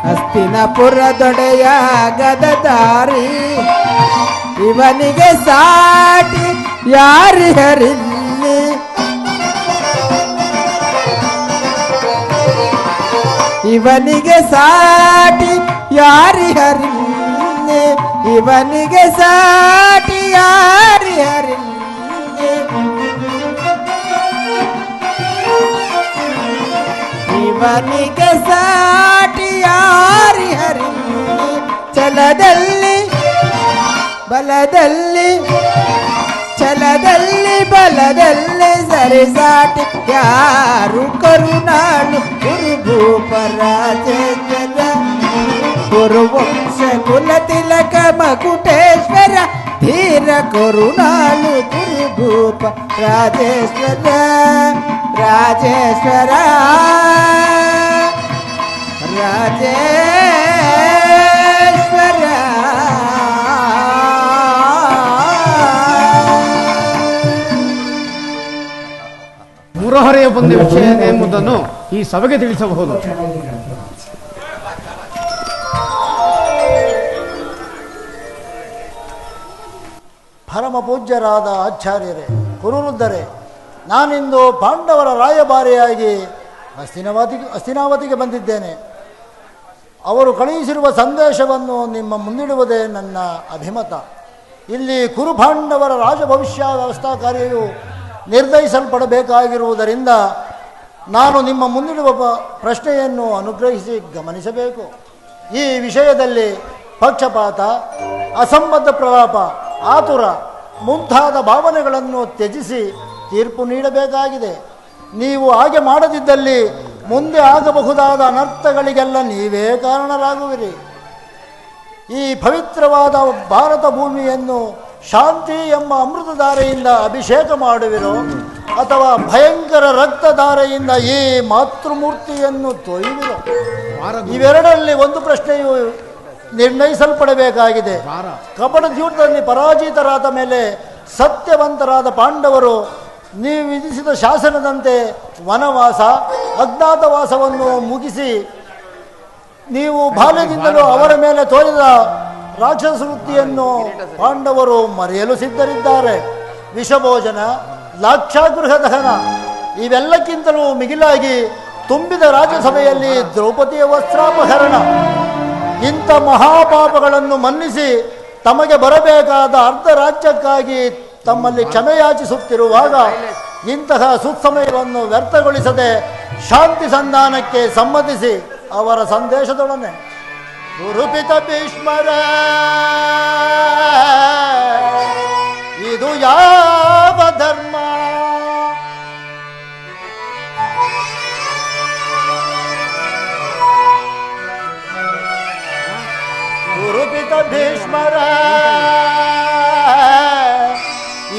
ಹಸ್ತಿನಪುರ ದೊಡೆಯ ಗದದಾರಿ ಇವನಿಗೆ ಸಾಟಿ ಯಾರಿಹರಿಲ್ಲಿ ಇವನಿಗೆ ಸಾಟಿ ಯಾರಿಹರಿಲ್ಲಿ ಇವನಿಗೆ ಸಾಟಿ ಯಾರಿಹರಿಲ್ಲಿ ಇವನಿಗೆ ಸಾಟಿ ಯಾರಿಹರಿಲ್ಲಿ ಛಲದಲ್ಲಿ ಬಲದಲ್ಲಿ ಛಲದಲ್ಲಿ ಬಲದಲ್ಲಿ ಸರಿಸಾಟಿ ಯಾರು ಕರುನಾಳು ಕುರುಭೂಪರಾಜೇಂದ್ರ ಕುರುವಂಶ ಕುಲ ತಿಲಕ ಮಕುಟೇಶ್ವರ ಧೀರ ಕರುನಾಳು ಕುರುಭೂಪ ರಾಜೇಶ್ವರ ರಾಜೇಶ್ವರ ರಾಜೇಶ್ವರ ಮುರಹರೆಯ ಬಂದ ವಿಷಯ ಎಂಬುದನ್ನು ಈ ಸಭೆಗೆ ತಿಳಿಸಬಹುದು. ಪರಮ ಪೂಜ್ಯರಾದ ಆಚಾರ್ಯರೇ, ಕುರುವೃದ್ಧರೇ, ನಾನಿಂದು ಪಾಂಡವರ ರಾಯಭಾರಿಯಾಗಿ ಹಸ್ತಿನಾವತಿಗೆ ಬಂದಿದ್ದೇನೆ. ಅವರು ಕಳುಹಿಸಿರುವ ಸಂದೇಶವನ್ನು ನಿಮ್ಮ ಮುಂದಿಡುವುದೇ ನನ್ನ ಅಭಿಮತ. ಇಲ್ಲಿ ಕುರುಪಾಂಡವರ ರಾಜಭವಿಷ್ಯ ವ್ಯವಸ್ಥಾ ಕಾರ್ಯವು ನಿರ್ಧರಿಸಲ್ಪಡಬೇಕಾಗಿರುವುದರಿಂದ ನಾನು ನಿಮ್ಮ ಮುಂದಿಡುವ ಪ್ರಶ್ನೆಯನ್ನು ಅನುಗ್ರಹಿಸಿ ಗಮನಿಸಬೇಕು. ಈ ವಿಷಯದಲ್ಲಿ ಪಕ್ಷಪಾತ, ಅಸಂಬದ್ಧ ಪ್ರಲಾಪ, ಆತುರ ಮುಂತಾದ ಭಾವನೆಗಳನ್ನು ತ್ಯಜಿಸಿ ತೀರ್ಪು ನೀಡಬೇಕಾಗಿದೆ. ನೀವು ಹಾಗೆ ಮಾಡದಿದ್ದಲ್ಲಿ ಮುಂದೆ ಆಗಬಹುದಾದ ಅನರ್ಥಗಳಿಗೆಲ್ಲ ನೀವೇ ಕಾರಣರಾಗುವಿರಿ. ಈ ಪವಿತ್ರವಾದ ಭಾರತ ಭೂಮಿಯನ್ನು ಶಾಂತಿ ಎಂಬ ಅಮೃತಧಾರೆಯಿಂದ ಅಭಿಷೇಕ ಮಾಡುವಿರೋ ಅಥವಾ ಭಯಂಕರ ರಕ್ತಧಾರೆಯಿಂದ ಈ ಮಾತೃಮೂರ್ತಿಯನ್ನು ತೊಯ್ಯುವಿರೋ? ಇವೆರಡರಲ್ಲಿ ಒಂದು ಪ್ರಶ್ನೆಯು ನಿರ್ಣಯಿಸಲ್ಪಡಬೇಕಾಗಿದೆ. ಕಪಟ ದ್ಯೂತದಲ್ಲಿ ಪರಾಜಿತರಾದ ಮೇಲೆ ಸತ್ಯವಂತರಾದ ಪಾಂಡವರು ನೀವು ವಿಧಿಸಿದ ಶಾಸನದಂತೆ ವನವಾಸ, ಅಜ್ಞಾತವಾಸವನ್ನು ಮುಗಿಸಿ ನೀವು ಬಾಲ್ಯದಿಂದಲೂ ಅವರ ಮೇಲೆ ತೋರಿದ ರಾಕ್ಷಸ ವೃತ್ತಿಯನ್ನು ಪಾಂಡವರು ಮರೆಯಲು ಸಿದ್ಧರಿದ್ದಾರೆ. ವಿಷಭೋಜನ, ಲಾಕ್ಷಾಗೃಹ ದಹನ ಇವೆಲ್ಲಕ್ಕಿಂತಲೂ ಮಿಗಿಲಾಗಿ ತುಂಬಿದ ರಾಜ್ಯಸಭೆಯಲ್ಲಿ ದ್ರೌಪದಿಯ ವಸ್ತ್ರಾಪಹರಣ ಇಂಥ ಮಹಾಪಾಪಗಳನ್ನು ಮನ್ನಿಸಿ ತಮಗೆ ಬರಬೇಕಾದ ಅರ್ಧ ರಾಜ್ಯಕ್ಕಾಗಿ ತಮ್ಮಲ್ಲಿ ಕ್ಷಮೆಯಾಚಿಸುತ್ತಿರುವಾಗ ಇಂತಹ ಸುಸಮಯವನ್ನು ವ್ಯರ್ಥಗೊಳಿಸದೆ ಶಾಂತಿ ಸಂಧಾನಕ್ಕೆ ಸಮ್ಮತಿಸಿ ಅವರ ಸಂದೇಶದೊಡನೆ ಗುರುಪಿತ ಭೀಷ್ಮರ ಇದು ಯಾವ ಧರ್ಮ? ಗುರುಪಿತ ಭೀಷ್ಮರ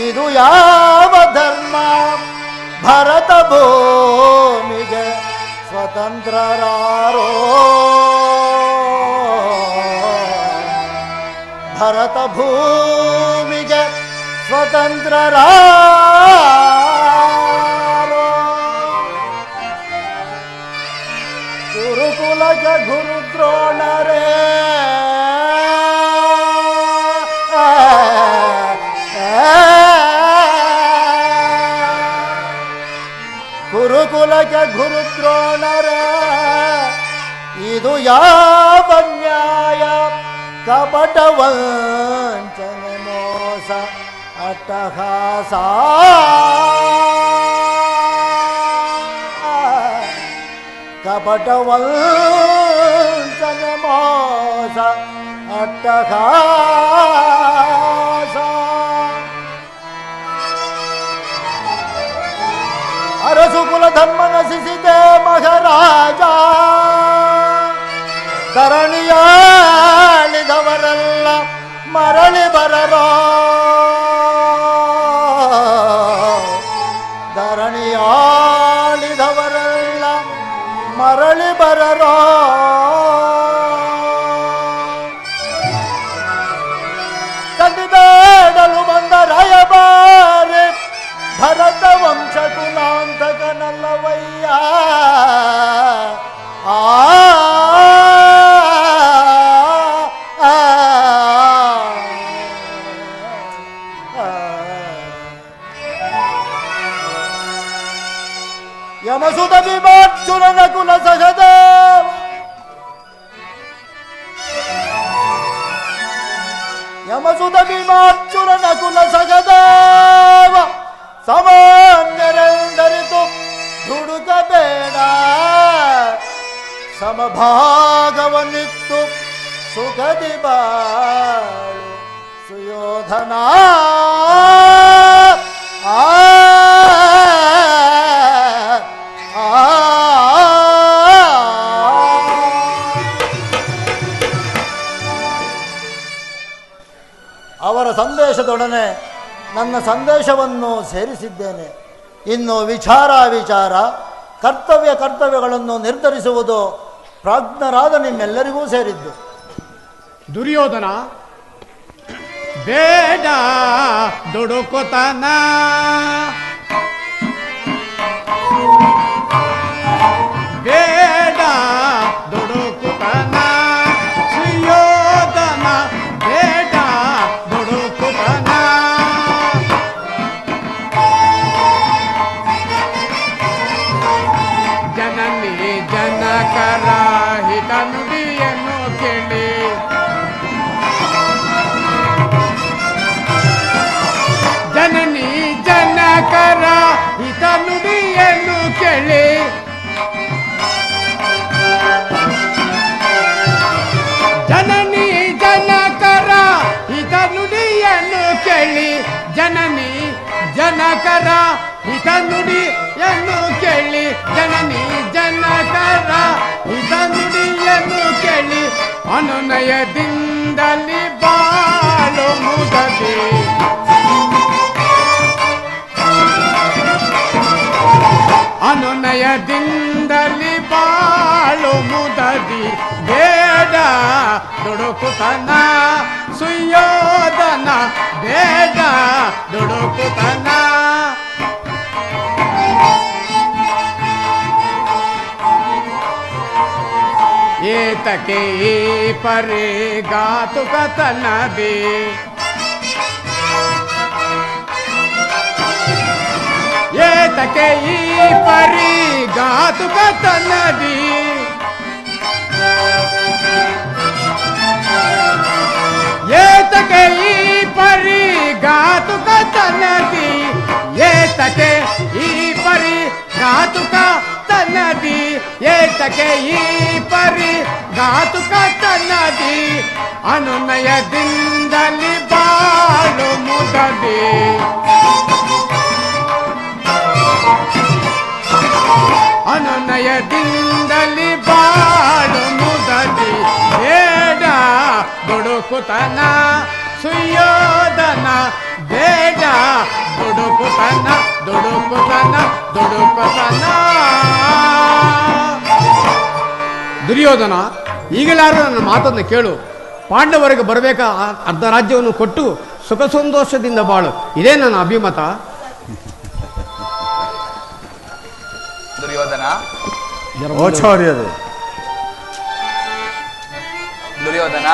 ಇದು ಯಾವ ಧರ್ಮ ಭರತ ಭೂಮಿಗೆ ಸ್ವತಂತ್ರರಾರೋ ಭರತ ಭೂಮಿಗೆ ಸ್ವತಂತ್ರರಾರೋ ಗುರುಕುಲಕ್ಕೆ ಗುರುದ್ರೋಣರೇ ಗುರುಕುಲಕ್ಕೆ ಗುರುದ್ರೋಣರೇ ಇದು ಯಾವ ನ್ಯಾಯ ಕಪಟ ವಂಚನೆ ಮೋಸ ಅಟ್ಟಹಾಸ ಕಪಟ ವಂಚನೆ ಮೋಸ ಅಟ್ಟಹಾಸ ಅರಸು ಕುಲ ಧರ್ಮ ನಶಿಸಿದೆ ಮಹಾರಾಜ ಧರಣಿಯಾಳಿದವರೆಲ್ಲ ಮರಳಿ ಬರರೋ ಧರಣಿಯಾಳಿದವರೆಲ್ಲ ಮರಳಿ ಬರರೋ ಕಂದಿಬೇಡಲು ಬಂದ ರಾಯಬಾರಿ ಭರತ ವಂಶ ಕುಲಾಂತಕನಲ್ಲವಯ್ಯ ಯಮಸುತ ಭೀಮಾರ್ಜುನನ ಕುಲ ಸಹದೇವ ಯಮಸುತ ಭೀಮಾರ್ಜುನನ ಕುಲ ಸಹದೇವ ಸಾಮಾನ್ಯರೆಂದರಿತು ದುಡುಕಬೇಡ ಸಮಭಾಗವನ್ನಿತ್ತು ಸುಖದಿ ಬಾಳು ಸುಯೋಧನ ಅವರ ಸಂದೇಶದೊಡನೆ ನನ್ನ ಸಂದೇಶವನ್ನು ಸೇರಿಸಿದ್ದೇನೆ. ಇನ್ನು ವಿಚಾರ ಕರ್ತವ್ಯಗಳನ್ನು ನಿರ್ಧರಿಸುವುದು ಪ್ರಾಜ್ಞರಾದ ನಿಮ್ಮೆಲ್ಲರಿಗೂ ಸೇರಿದ್ದು. ದುರ್ಯೋಧನ, ಬೇಡ ದುಡುಕುತನ, ಬೇಡ ದುಡುಕುತನ, ಸುಯೋಧನ ಬೇಡ ದುಡುಕುತನ. ಜನನಿ ಜನಕರ ಹಿತ ನುಡಿಯನ್ನು ಕೇಳಿ, ಜನನಿ ಜನಕರ ಹಿತ ನುಡಿಯನ್ನು ಕೇಳಿ, ಜನನಿ ಜನಕರ ಹಿತ ನುಡಿಯನ್ನು ಕೇಳಿ, ಜನನಿ ಜನಕರ ಹಿತ ನುಡಿಯನ್ನು ಕೇಳಿ, ಜನನಿ ಜನಕರ ಹಿತ ನುಡಿಯನ್ನು ಕೇಳಿ, ಅನುನಯದಿಂದಲಿ ಬಾಳು ಮುದದಿ, ಅನುನಯದಿಂದಲಿ ಬಾಳು ಮುದದಿ, ಬೇಡ ದುಡುಕುತನ ಸುಯೋಧನ, ಬೇಡ ದುಡುಕುತನ. ಏತಕ್ಕೆ ಈ ಪರಿಘಾತುಕತನದಿ, ಏತಕ್ಕೆ ಈ ಪರಿಘಾತುಕತನದಿ, ಏತಕ್ಕೆ ಈ ಪರಿಘಾತುಕತನದಿ, ಏತಕ್ಕೆ ಈ ಪರಿಘಾತುಕತನದಿ, ಏತಕ್ಕೆ ಈ ಪರಿಘಾತುಕತನದಿ, ಅನುನಯದಿಂದಲಿ ಬಾಳು ಮುದದಿ, ಅನುನಯದಿಂದಲಿ ಬಾಳು ಮುದದಿ, ಬೇಡ ದುಡುಕುತನ ಸುಯೋಧನ, ಬೇಡ ದುಡುಕುತನ ದುಡುಕುತನ ದುಡುಕುತನ. ದುರ್ಯೋಧನ, ಈಗಲಾರು ನನ್ನ ಮಾತನ್ನು ಕೇಳು. ಪಾಂಡವರಿಗೆ ಬರಬೇಕಾ ಅರ್ಧ ರಾಜ್ಯವನ್ನು ಕೊಟ್ಟು ಸುಖ ಸಂತೋಷದಿಂದ ಬಾಳು, ಇದೇ ನನ್ನ ಅಭಿಮತ. ದುರ್ಯೋಧನ, ಆಚಾರ್ಯರೇ, ದುರ್ಯೋಧನ,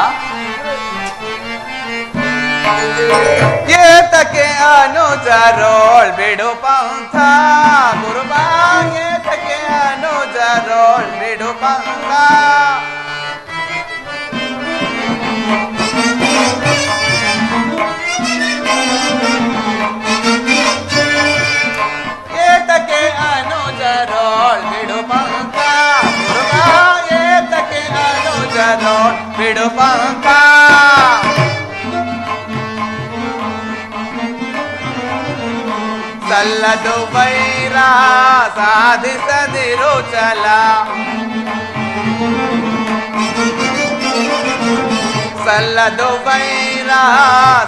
ಏತಕ್ಕೆ ಅನುಜರೋಳ್ ಬಿಡು ಪಂಥ ಗುರುಬ, ಏತಕ್ಕೆ ಅನುಜರೋಳ್ ಬಿಡು ಪಂಥ. ಏತಕ್ಕೆ ಅನುಜರೋಳ್ ಬಿಡು ಪಂಥ ಗುರುಬ, ಏತಕ್ಕೆ ಅನುಜರೋಳ್ ಬಿಡು ಪಂಥ. ಸಲ್ಲದು ವೈರ ಸಾಧಿಸದಿರು ಛಲ, ಸಲ್ಲದು ವೈರ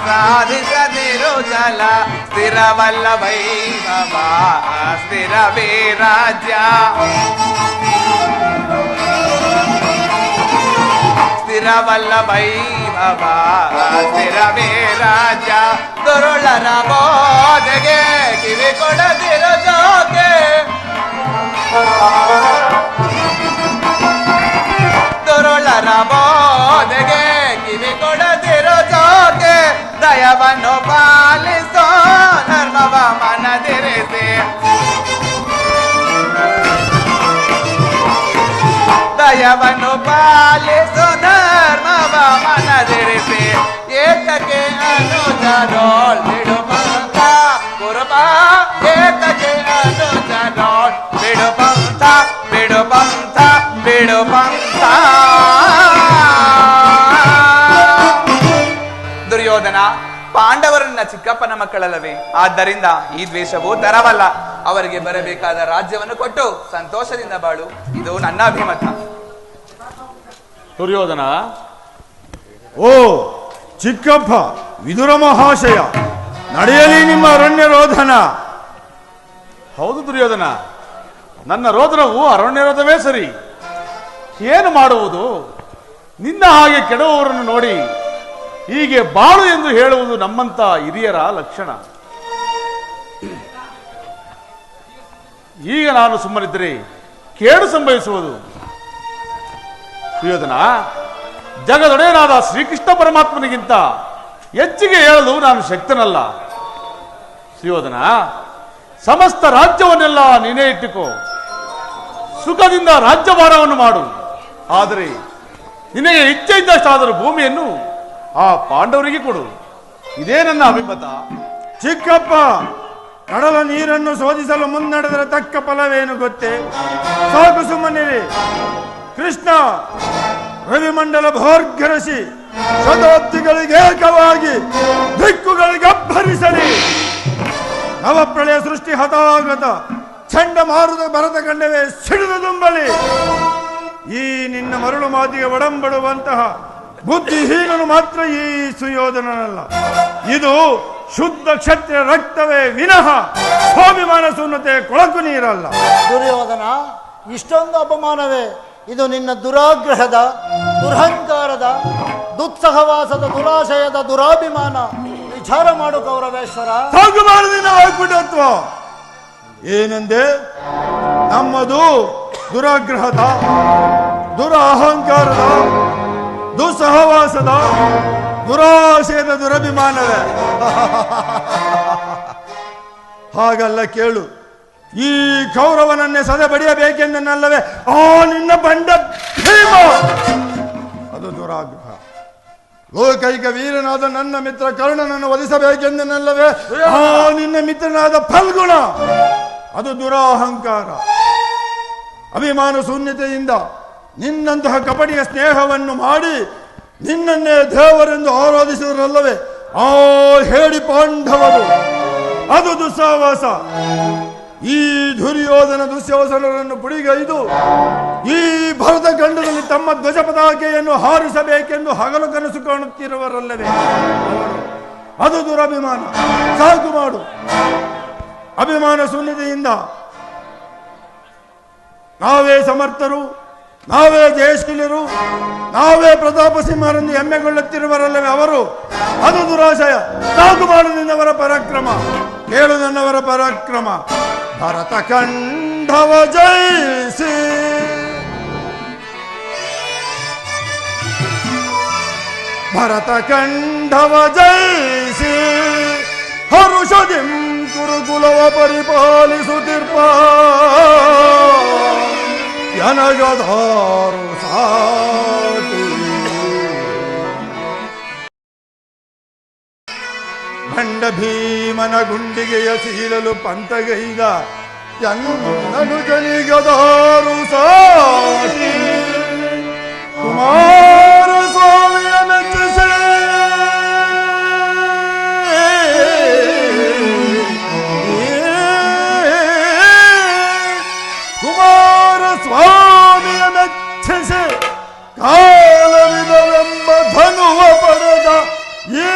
ಸಾಧಿಸದಿರು ಛಲ. ಸ್ಥಿರವಲ್ಲ ವೈಭವ ಸ್ಥಿರವೇ ರಾಜ್ಯ, ಸ್ಥಿರವಲ್ಲ ವೈಭವ ಸ್ಥಿರವೇ ರಾಜ್ಯ. ದುರುಳರ ಬೋಧೆಗೆ ಕಿವಿ ಕೊಡದಿರು ಜೋಕೆ, ದುರುಳರ ಬೋಧೆಗೆ ಕಿವಿ ಕೊಡದಿರು ಜೋಕೆ. ದಯವನ್ನು ಪಾಲಿಸೋ ಧರ್ಮವ ಮನದಿರಿಸಿ, ದಯವನ್ನು ಪಾಲಿಸೋ ಧರ್ಮವ ಮನದಿರಿಸಿ. ಏತಕ್ಕೆ ಅನುಜರೋಳ್ ಬಿಡು ಪಂಥ ಗುರುಬ, ಏತಕ್ಕೆ ಅನುಜರೋಳ್ ಬಿಡು ಪಂಥ ಬಿಡು ಪಂಥ ಬಿಡು ಪಂಥ. ದುರ್ಯೋಧನ, ಪಾಂಡವರನ್ನ ಚಿಕ್ಕಪ್ಪನ ಮಕ್ಕಳಲ್ಲವೇ, ಆದ್ದರಿಂದ ಈ ದ್ವೇಷವು ತರವಲ್ಲ. ಅವರಿಗೆ ಬರಬೇಕಾದ ರಾಜ್ಯವನ್ನು ಕೊಟ್ಟು ಸಂತೋಷದಿಂದ ಬಾಳು, ಇದು ನನ್ನ ಅಭಿಮತ. ದುರ್ಯೋಧನ, ಓ ಚಿಕ್ಕಪ್ಪ ವಿದುರ ಮಹಾಶಯ, ನಡೆಯಲಿ ನಿಮ್ಮ ಅರಣ್ಯ ರೋಧನ. ಹೌದು ದುರ್ಯೋಧನ, ನನ್ನ ರೋದನವು ಅರಣ್ಯರೋಧವೇ ಸರಿ. ಏನು ಮಾಡುವುದು? ನಿನ್ನ ಹಾಗೆ ಕೆಡುವವರನ್ನು ನೋಡಿ ಹೀಗೆ ಬಾಳು ಎಂದು ಹೇಳುವುದು ನಮ್ಮಂತ ಹಿರಿಯರ ಲಕ್ಷಣ. ಈಗ ನಾನು ಸುಮ್ಮನಿದ್ದರೆ ಕೇಡು ಸಂಭವಿಸುವುದು. ದುರ್ಯೋಧನ, ಜಗದೊಡೆಯನಾದ ಶ್ರೀಕೃಷ್ಣ ಪರಮಾತ್ಮನಿಗಿಂತ ಹೆಚ್ಚಿಗೆ ಹೇಳಲು ನಾನು ಶಕ್ತನಲ್ಲ. ದುರ್ಯೋಧನ, ಸಮಸ್ತ ರಾಜ್ಯವನ್ನೆಲ್ಲ ನೀನೇ ಇಟ್ಟುಕೋ, ಸುಖದಿಂದ ರಾಜ್ಯಭಾರವನ್ನು ಮಾಡು. ಆದರೆ ನಿನಗೆ ಇಚ್ಛೆ ಇದ್ದಷ್ಟಾದರೂ ಭೂಮಿಯನ್ನು ಆ ಪಾಂಡವರಿಗೆ ಕೊಡು, ಇದೇ ನನ್ನ ಅಭಿಮತ. ಚಿಕ್ಕಪ್ಪ, ಕಡಲ ನೀರನ್ನು ಶೋಧಿಸಲು ಮುನ್ನಡೆದರೆ ತಕ್ಕ ಫಲವೇನು ಗೊತ್ತೇ? ಸಾಕು ಸುಮ್ಮನಿರಿ. ಕೃಷ್ಣ ರವಿಮಂಡಲ ಭೋರ್ಗರಸಿ ಶತಾಬ್ದಿಗಳಿಗೆ ಏಕವಾಗಿ ದಿಕ್ಕುಗಳಿಗೆ ಅಬ್ಬರಿಸಲಿ. ನವಪ್ರಳಯ ಸೃಷ್ಟಿ ಹತಾಗತ ಚಂಡಮಾರುತ ಭರತ ಖಂಡವೇ ಸಿಡಿದು ತುಂಬಲಿ. ಈ ನಿನ್ನ ಮರಳು ಮಾತಿಗೆ ಒಡಂಬಡುವಂತಹ ಬುದ್ಧಿಹೀನನು ಮಾತ್ರ ಈ ಸುಯೋಧನನಲ್ಲ. ಇದು ಶುದ್ಧ ಕ್ಷತ್ರಿಯ ರಕ್ತವೇ ವಿನಃ ಸ್ವಾಭಿಮಾನ ಶೂನ್ಯತೆ ಕೊಳಕು ನೀರಲ್ಲ. ದುರ್ಯೋಧನ, ಇಷ್ಟೊಂದು ಅಪಮಾನವೇ? ಇದು ನಿನ್ನ ದುರಾಗ್ರಹದ, ದುರಹಂಕಾರದ, ದುತ್ಸಹವಾಸದ, ದುರಾಶಯದ, ದುರಾಭಿಮಾನ. ವಿಚಾರ ಮಾಡು ಕೌರವೇಶ್ವರ. ಸಾಗುಮಾನದಿಂದ ವಾಗ್ಬಿಟ್ಟತ್ವ ಏನೆಂದೆ? ನಮ್ಮದು ದುರಾಗ್ರಹದ, ದುರಹಂಕಾರದ, ದುಸ್ಸಹವಾಸದ, ದುರಾಶಯದ, ದುರಭಿಮಾನವೇ. ಹಾಗಲ್ಲ ಕೇಳು. ಈ ಕೌರವನನ್ನೇ ಸದೆ ಬಡಿಯಬೇಕೆಂದನಲ್ಲವೇ ಆ ನಿನ್ನ ಬಂಡ ಭೀಮ, ಅದು ದುರಾಗ್ರಹ. ಲೋಕೈಕ ವೀರನಾದ ನನ್ನ ಮಿತ್ರ ಕರ್ಣನನ್ನು ವಧಿಸಬೇಕೆಂದನಲ್ಲವೇ ಆ ನಿನ್ನ ಮಿತ್ರನಾದ ಫಲ್ಗುಣ, ಅದು ದುರಹಂಕಾರ. ಅಭಿಮಾನ ಶೂನ್ಯತೆಯಿಂದ ನಿನ್ನಂತಹ ಕಪಟಿಯ ಸ್ನೇಹವನ್ನು ಮಾಡಿ ನಿನ್ನನ್ನೇ ದೇವರೆಂದು ಆರಾಧಿಸಿದರಲ್ಲವೇ ಆ ಹೇಳಿ ಪಾಂಡವರು, ಅದು ದುಸ್ಸಾವಾಸ. ಈ ದುರ್ಯೋಧನ ದುಶ್ಯಾಸನರನ್ನು ಪುಡಿಗೈದು ಈ ಭರತ ಖಂಡದಲ್ಲಿ ತಮ್ಮ ಧ್ವಜ ಪತಾಕೆಯನ್ನು ಹಾರಿಸಬೇಕೆಂದು ಹಗಲು ಕನಸು ಕಾಣುತ್ತಿರುವರಲ್ಲವೇ ಅವರು ಅದು ದುರಭಿಮಾನ. ಸಾಕು ಮಾಡು. ಅಭಿಮಾನ ಶೂನ್ಯತೆಯಿಂದ ನಾವೇ ಸಮರ್ಥರು, ನಾವೇ ಜಯಶೀಲರು, ನಾವೇ ಪ್ರತಾಪ ಸಿಂಹರೆಂದು ಹೆಮ್ಮೆಗೊಳ್ಳುತ್ತಿರುವರಲ್ಲವೇ ಅವರು. ಅದು ದುರಾಶಯ. ಸಾಕು ಮಾಡು ನಿನ್ನವರ ಪರಾಕ್ರಮ. ಕೇಳು ನನ್ನವರ ಪರಾಕ್ರಮ. ಭರತ ಕಂಠವ ಜಯಿಸಿ ಭರತ ಕಂಠವ ಜಯಿಸಿ ಹರುಷದಿಂ ಕುರುಕುಲವ ಪರಿಪಾಲಿಸುತ್ತಿರ್ಪ ಯನಗದಾರು ಸಾಟಿ ಭಂಡ ಭೀಮನ ಗುಂಡಿಗೆಯ ಸೀಲಲು ಪಂತಗೈದ ಎನ್ನನು ಜನಿಗದಾರು ಸಾಟಿ ಕುಮಾರ ಸ್ವಾಮಿಯ ಮೆಚ್ಚಿಸಿ ಸ್ವಾಮಿಯ ಮೆಚ್ಚಿಸಿ ಕಾಲವಿದವೆಂಬ ಧನುವ ಪಡೆದ ಈ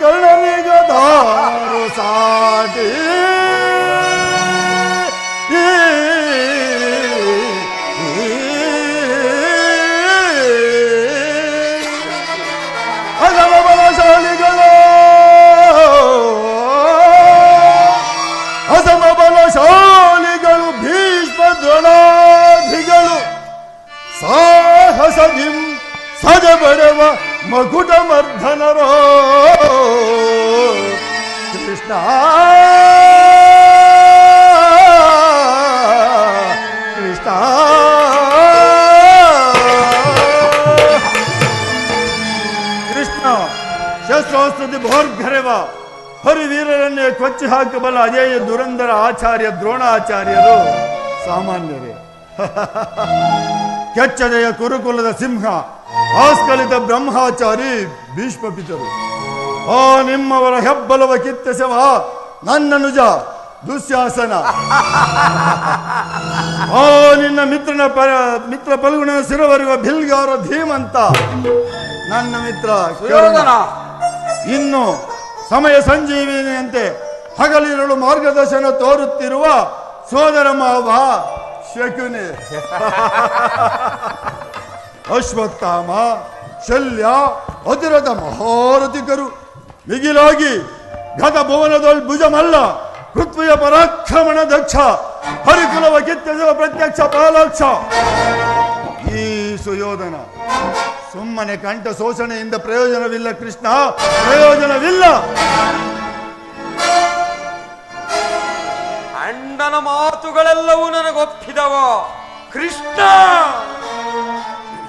ಕರ್ಣನಿಗದಾರು ಸಾಟಿ ಅಗಮ ಬಲಶಾಲಿಗಳು ಅಸಮ ಬಲಶಾಲಿಗಳು ಭೀಷ್ಮ ದ್ರೋಣಾಧಿಗಳು ಸಾಹಸದಿಂ ಸಜಬಡವ ಮಕುಟ ಮರ್ಧನರೋ ಕೃಷ್ಣ ಕೃಷ್ಣ ಕೃಷ್ಣ ಶಸ್ತ್ರೋಸ್ತ್ರದಿ ಭೋರ್ಘರೆವ ಹರಿವೀರರನ್ನೇ ಕೊಚ್ಚಿ ಹಾಕಬಲ್ಲ ಅಜೇಯ ದುರಂಧರ ಆಚಾರ್ಯ ದ್ರೋಣಾಚಾರ್ಯರು ಸಾಮಾನ್ಯರೇ. ಕೆಚ್ಚದೆಯ ಕುರುಕುಲದ ಸಿಂಹ ಆಸ್ಕಲಿತ ಬ್ರಹ್ಮಾಚಾರಿ ಭೀಷ್ಮ ಪಿತರು. ಆ ನಿಮ್ಮವರ ಹೆಬ್ಬಲವ ಕಿತ್ತೆಸವ ನನ್ನ ನುಜ ದುಶ್ಯಾಸನ. ಆ ನಿನ್ನ ಮಿತ್ರ ಫಲ್ಗುಣನ ಶಿರವರಿವ ಭಿಲ್ಗಾರ ಧೀಮಂತ ನನ್ನ ಮಿತ್ರ ಸುಯೋಧನ. ಇನ್ನು ಸಮಯ ಸಂಜೀವಿನಿಯಂತೆ ಹಗಲಿರಳು ಮಾರ್ಗದರ್ಶನ ತೋರುತ್ತಿರುವ ಸೋದರ ಮಾವ ಶಕುನಿ, ಅಶ್ವತ್ಥಾಮ, ಶಲ್ಯ, ಅತಿರಥ ಮಹಾರಥಿಕರು ಮಿಗಿಲಾಗಿ ಗತ ಭುವನದೊಳ್ ಭುಜಮಲ್ಲ ಪೃಥ್ವಿಯ ಪರಾಕ್ರಮಣ ದಕ್ಷ ಹರಿಕುಲವ ಕಿತ್ತೆಸುವ ಪ್ರತ್ಯಕ್ಷ ಪಾಲಾಕ್ಷ ಈ ಸುಯೋಧನ. ಸುಮ್ಮನೆ ಕಂಠ ಶೋಷಣೆಯಿಂದ ಪ್ರಯೋಜನವಿಲ್ಲ ಕೃಷ್ಣ, ಪ್ರಯೋಜನವಿಲ್ಲ. ಅಣ್ಣನ ಮಾತುಗಳೆಲ್ಲವೂ ನನಗೊಪ್ಪಿದವ ಕೃಷ್ಣ.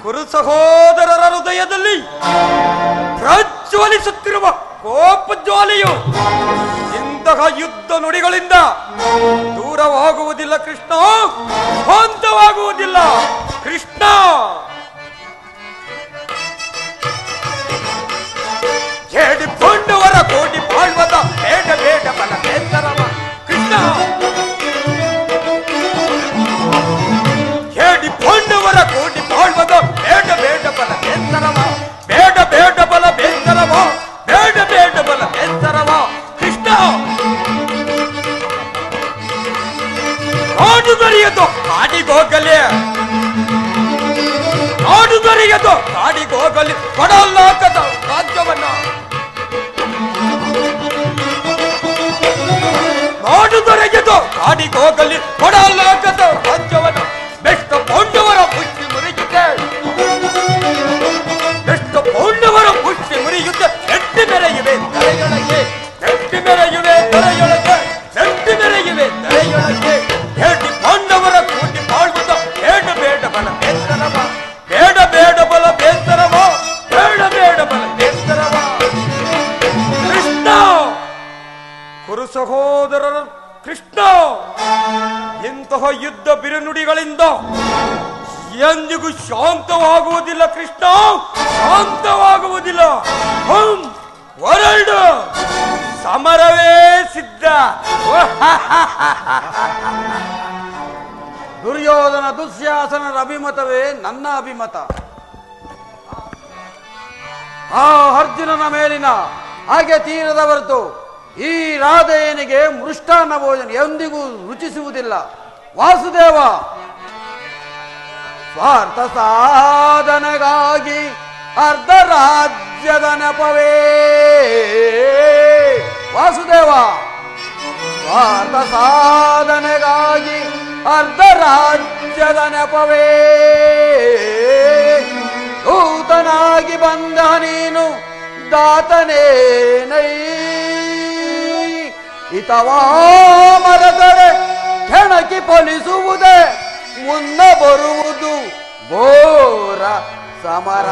ಕುರು ಸಹೋದರರ ಹೃದಯದಲ್ಲಿ ಪ್ರಜ್ವಲಿಸುತ್ತಿರುವ ಕೋಪ ಜ್ವಾಲೆಯು ಇಂತಹ ಯುದ್ಧ ನುಡಿಗಳಿಂದ ದೂರವಾಗುವುದಿಲ್ಲ ಕೃಷ್ಣ, ಶಾಂತವಾಗುವುದಿಲ್ಲ ಕೃಷ್ಣ. ಹೇಳಿಕೊಂಡವರ ಕೋಟಿ ಬಾಳ್ವದ ಬೇಡ ಬೇಡ ಬಲ ಬೇಸರವ ಕೃಷ್ಣ. ಹೇಳಿಕೊಂಡವರ ಕೋಟಿ ಬಾಳ್ವದ ಬೇಡ ಬೇಡ ಬಲ ಬೇಸರವ ಬೇಡ ಬೇಡ ಬಲ ಬೇಸರವ ಬೇಡ ಬೇಡ ಬಲ ಬೇಸರವ ಕೃಷ್ಣ. ನಾಡು ದೊರೆಯದು ಕಾಡಿಗೋಗಲಿ, ನಾಡು ದೊರೆಯದು ಕಾಡಿಗೋಗಲಿ ಕೊಡಲಾಗದ ರಾಜ್ಯವನ್ನ. ನಾಡು ದೊರೆಯದು ಕಾಡಿಗೋಗಲಿ ಕೊಡಲಾಗದ ರಾಜ್ಯವನ್ನು. ಬೆಷ್ಟ ಪೌಂಡವರ ಪುಷ್ಟಿ ಮುರಿಯುತ್ತೆ, ಬೆಷ್ಟ ಪೌಂಡವರ ಪುಷ್ಟಿ ಮುರಿಯುತ್ತೆ. ನೆಟ್ಟಿ ಮೆರೆಯುವೆ ತಲೆಯೊಳಗೆ, ನೆಟ್ಟಿ ಮೆರೆಯುವೆ ತಲೆಯೊಳಗೆ, ನೆಟ್ಟಿ ಮೆರೆಯುವೆ ತಲೆಯೊಳಗೆ. ಹೇಳಿ ಪಾಂಡವರ ಕೂಟಿ ಬಾಳ್ವದ ಬೇಡ ಬೇಡ ಬಲ ಬೇಸರವ ಬೇಡ ಬೇಡ ಬಲ ಬೇಸರವ ಬೇಡ ಬೇಡ ಬಲ ಬೇಸರವ ಕೃಷ್ಣ. ಕುರು ಸಹೋದರರ ಕೃಷ್ಣ, ಇಂತಹ ಯುದ್ಧ ಬಿರುನುಡಿಗಳಿಂದ ಎಂದಿಗೂ ಶಾಂತವಾಗುವುದಿಲ್ಲ ಕೃಷ್ಣ, ಶಾಂತವಾಗುವುದಿಲ್ಲ. ಹೊರಡು, ಸಮರವೇ ಸಿದ್ಧ. ದುರ್ಯೋಧನ ದುಶ್ಯಾಸನರ ಅಭಿಮತವೇ ನನ್ನ ಅಭಿಮತ. ಆ ಅರ್ಜುನನ ಮೇಲಿನ ಹಾಗೆ ತೀರದ ಹೊರತು ಈ ರಾಧೆಯನಿಗೆ ಮೃಷ್ಟಾನ್ನ ಭೋಜನ ಎಂದಿಗೂ ರುಚಿಸುವುದಿಲ್ಲ. ವಾಸುದೇವ, ಸ್ವಾರ್ಥ ಸಾಧನೆಗಾಗಿ ಅರ್ಧ ರಾಜ್ಯದ ನೆಪವೇ. ವಾಸುದೇವ, ಸ್ವಾರ್ಥ ಸಾಧನೆಗಾಗಿ ಅರ್ಧ ರಾಜ್ಯದ ನೆಪವೇ. ದೂತನಾಗಿ ಬಂದ ನೀನು ದಾತನೇನೈ. ಹಿತವಾ ಮರದರೆ ಕೆಣಕಿ ಫಲಿಸುವುದೇ ಮುನ್ನ ಬರುವುದು ಘೋರ ಸಮರ.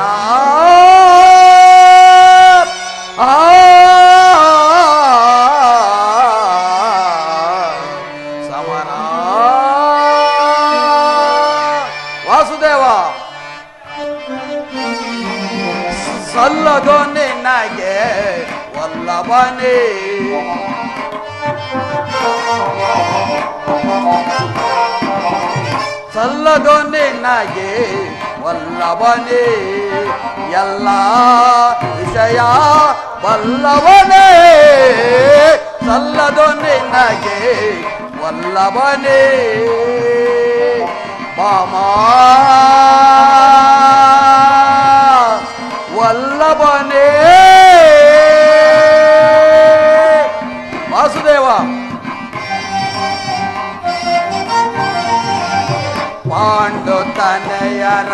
ಸಮರ. ವಾಸುದೇವ, ಸಲ್ಲದೋ ನಿನಗೆ ವಲ್ಲಭನೇ. ಸಲ್ಲದೋ ನಿನಗೆ ವಲ್ಲಭನೇ, ಎಲ್ಲ ವಿಷಯ ಬಲ್ಲವನೇ. ಸಲ್ಲದೋ ನಿನಗೆ ವಲ್ಲಭನೇ. ಬಾಮಾ ವಲ್ಲಭನೇ. ವಾಸುದೇವ, ಪಾಂಡು ತನಯರ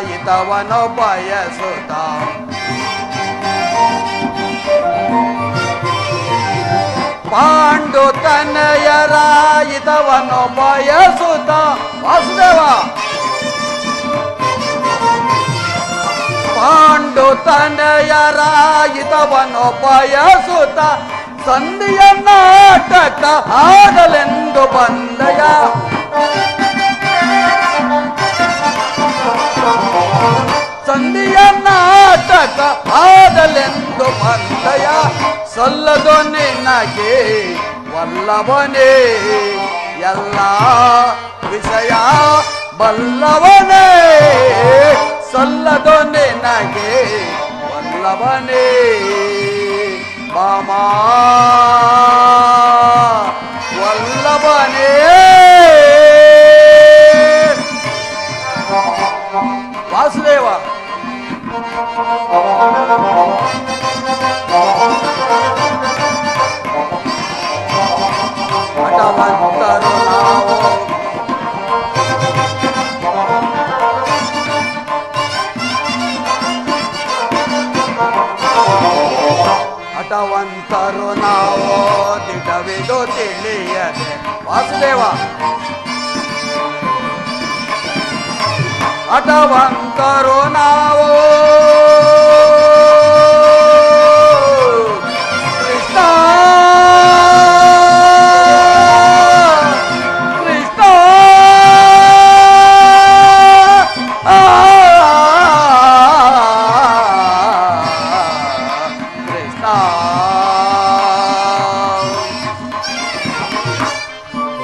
ಹಿತವನು ಬಯಸುತ್ತ ಪಾಂಡು ತನಯರ ಹಿತವನು ಬಯಸುತ್ತ. ವಾಸುದೇವ, ಪಾಂಡು ತನಯರ ಹಿತವನು ಬಯಸುತ್ತ ಸಂಧಿಯ ನಾಟಕ ಆಡಲೆಂದು ಬಂದಯ. ಸಂಧಿಯ ನಾಟಕ ಆಡಲೆಂದು ಬಂದಯ. ಸಲ್ಲದೋ ನಿನಗೆ ವಲ್ಲಭನೇ, ಎಲ್ಲ ವಿಷಯ ಬಲ್ಲವನೇ. ಸಲ್ಲದೋ ನಿನಗೆ ವಲ್ಲಭನೇ. ಬಾಮಾ ವಲ್ಲಭನೇ. ವಾಸುದೇವ, ಹಠವಂತರು ನಾವು ಹಠವಂತರು ನಾವು ದಿಟವಿದು ತಿಳಿಯದೆ. ವಾಸುದೇವ, ಹಠವಂತರು ನಾವು ಕೃಷ್ಣ ಕೃಷ್ಣ. ಕೃಷ್ಣ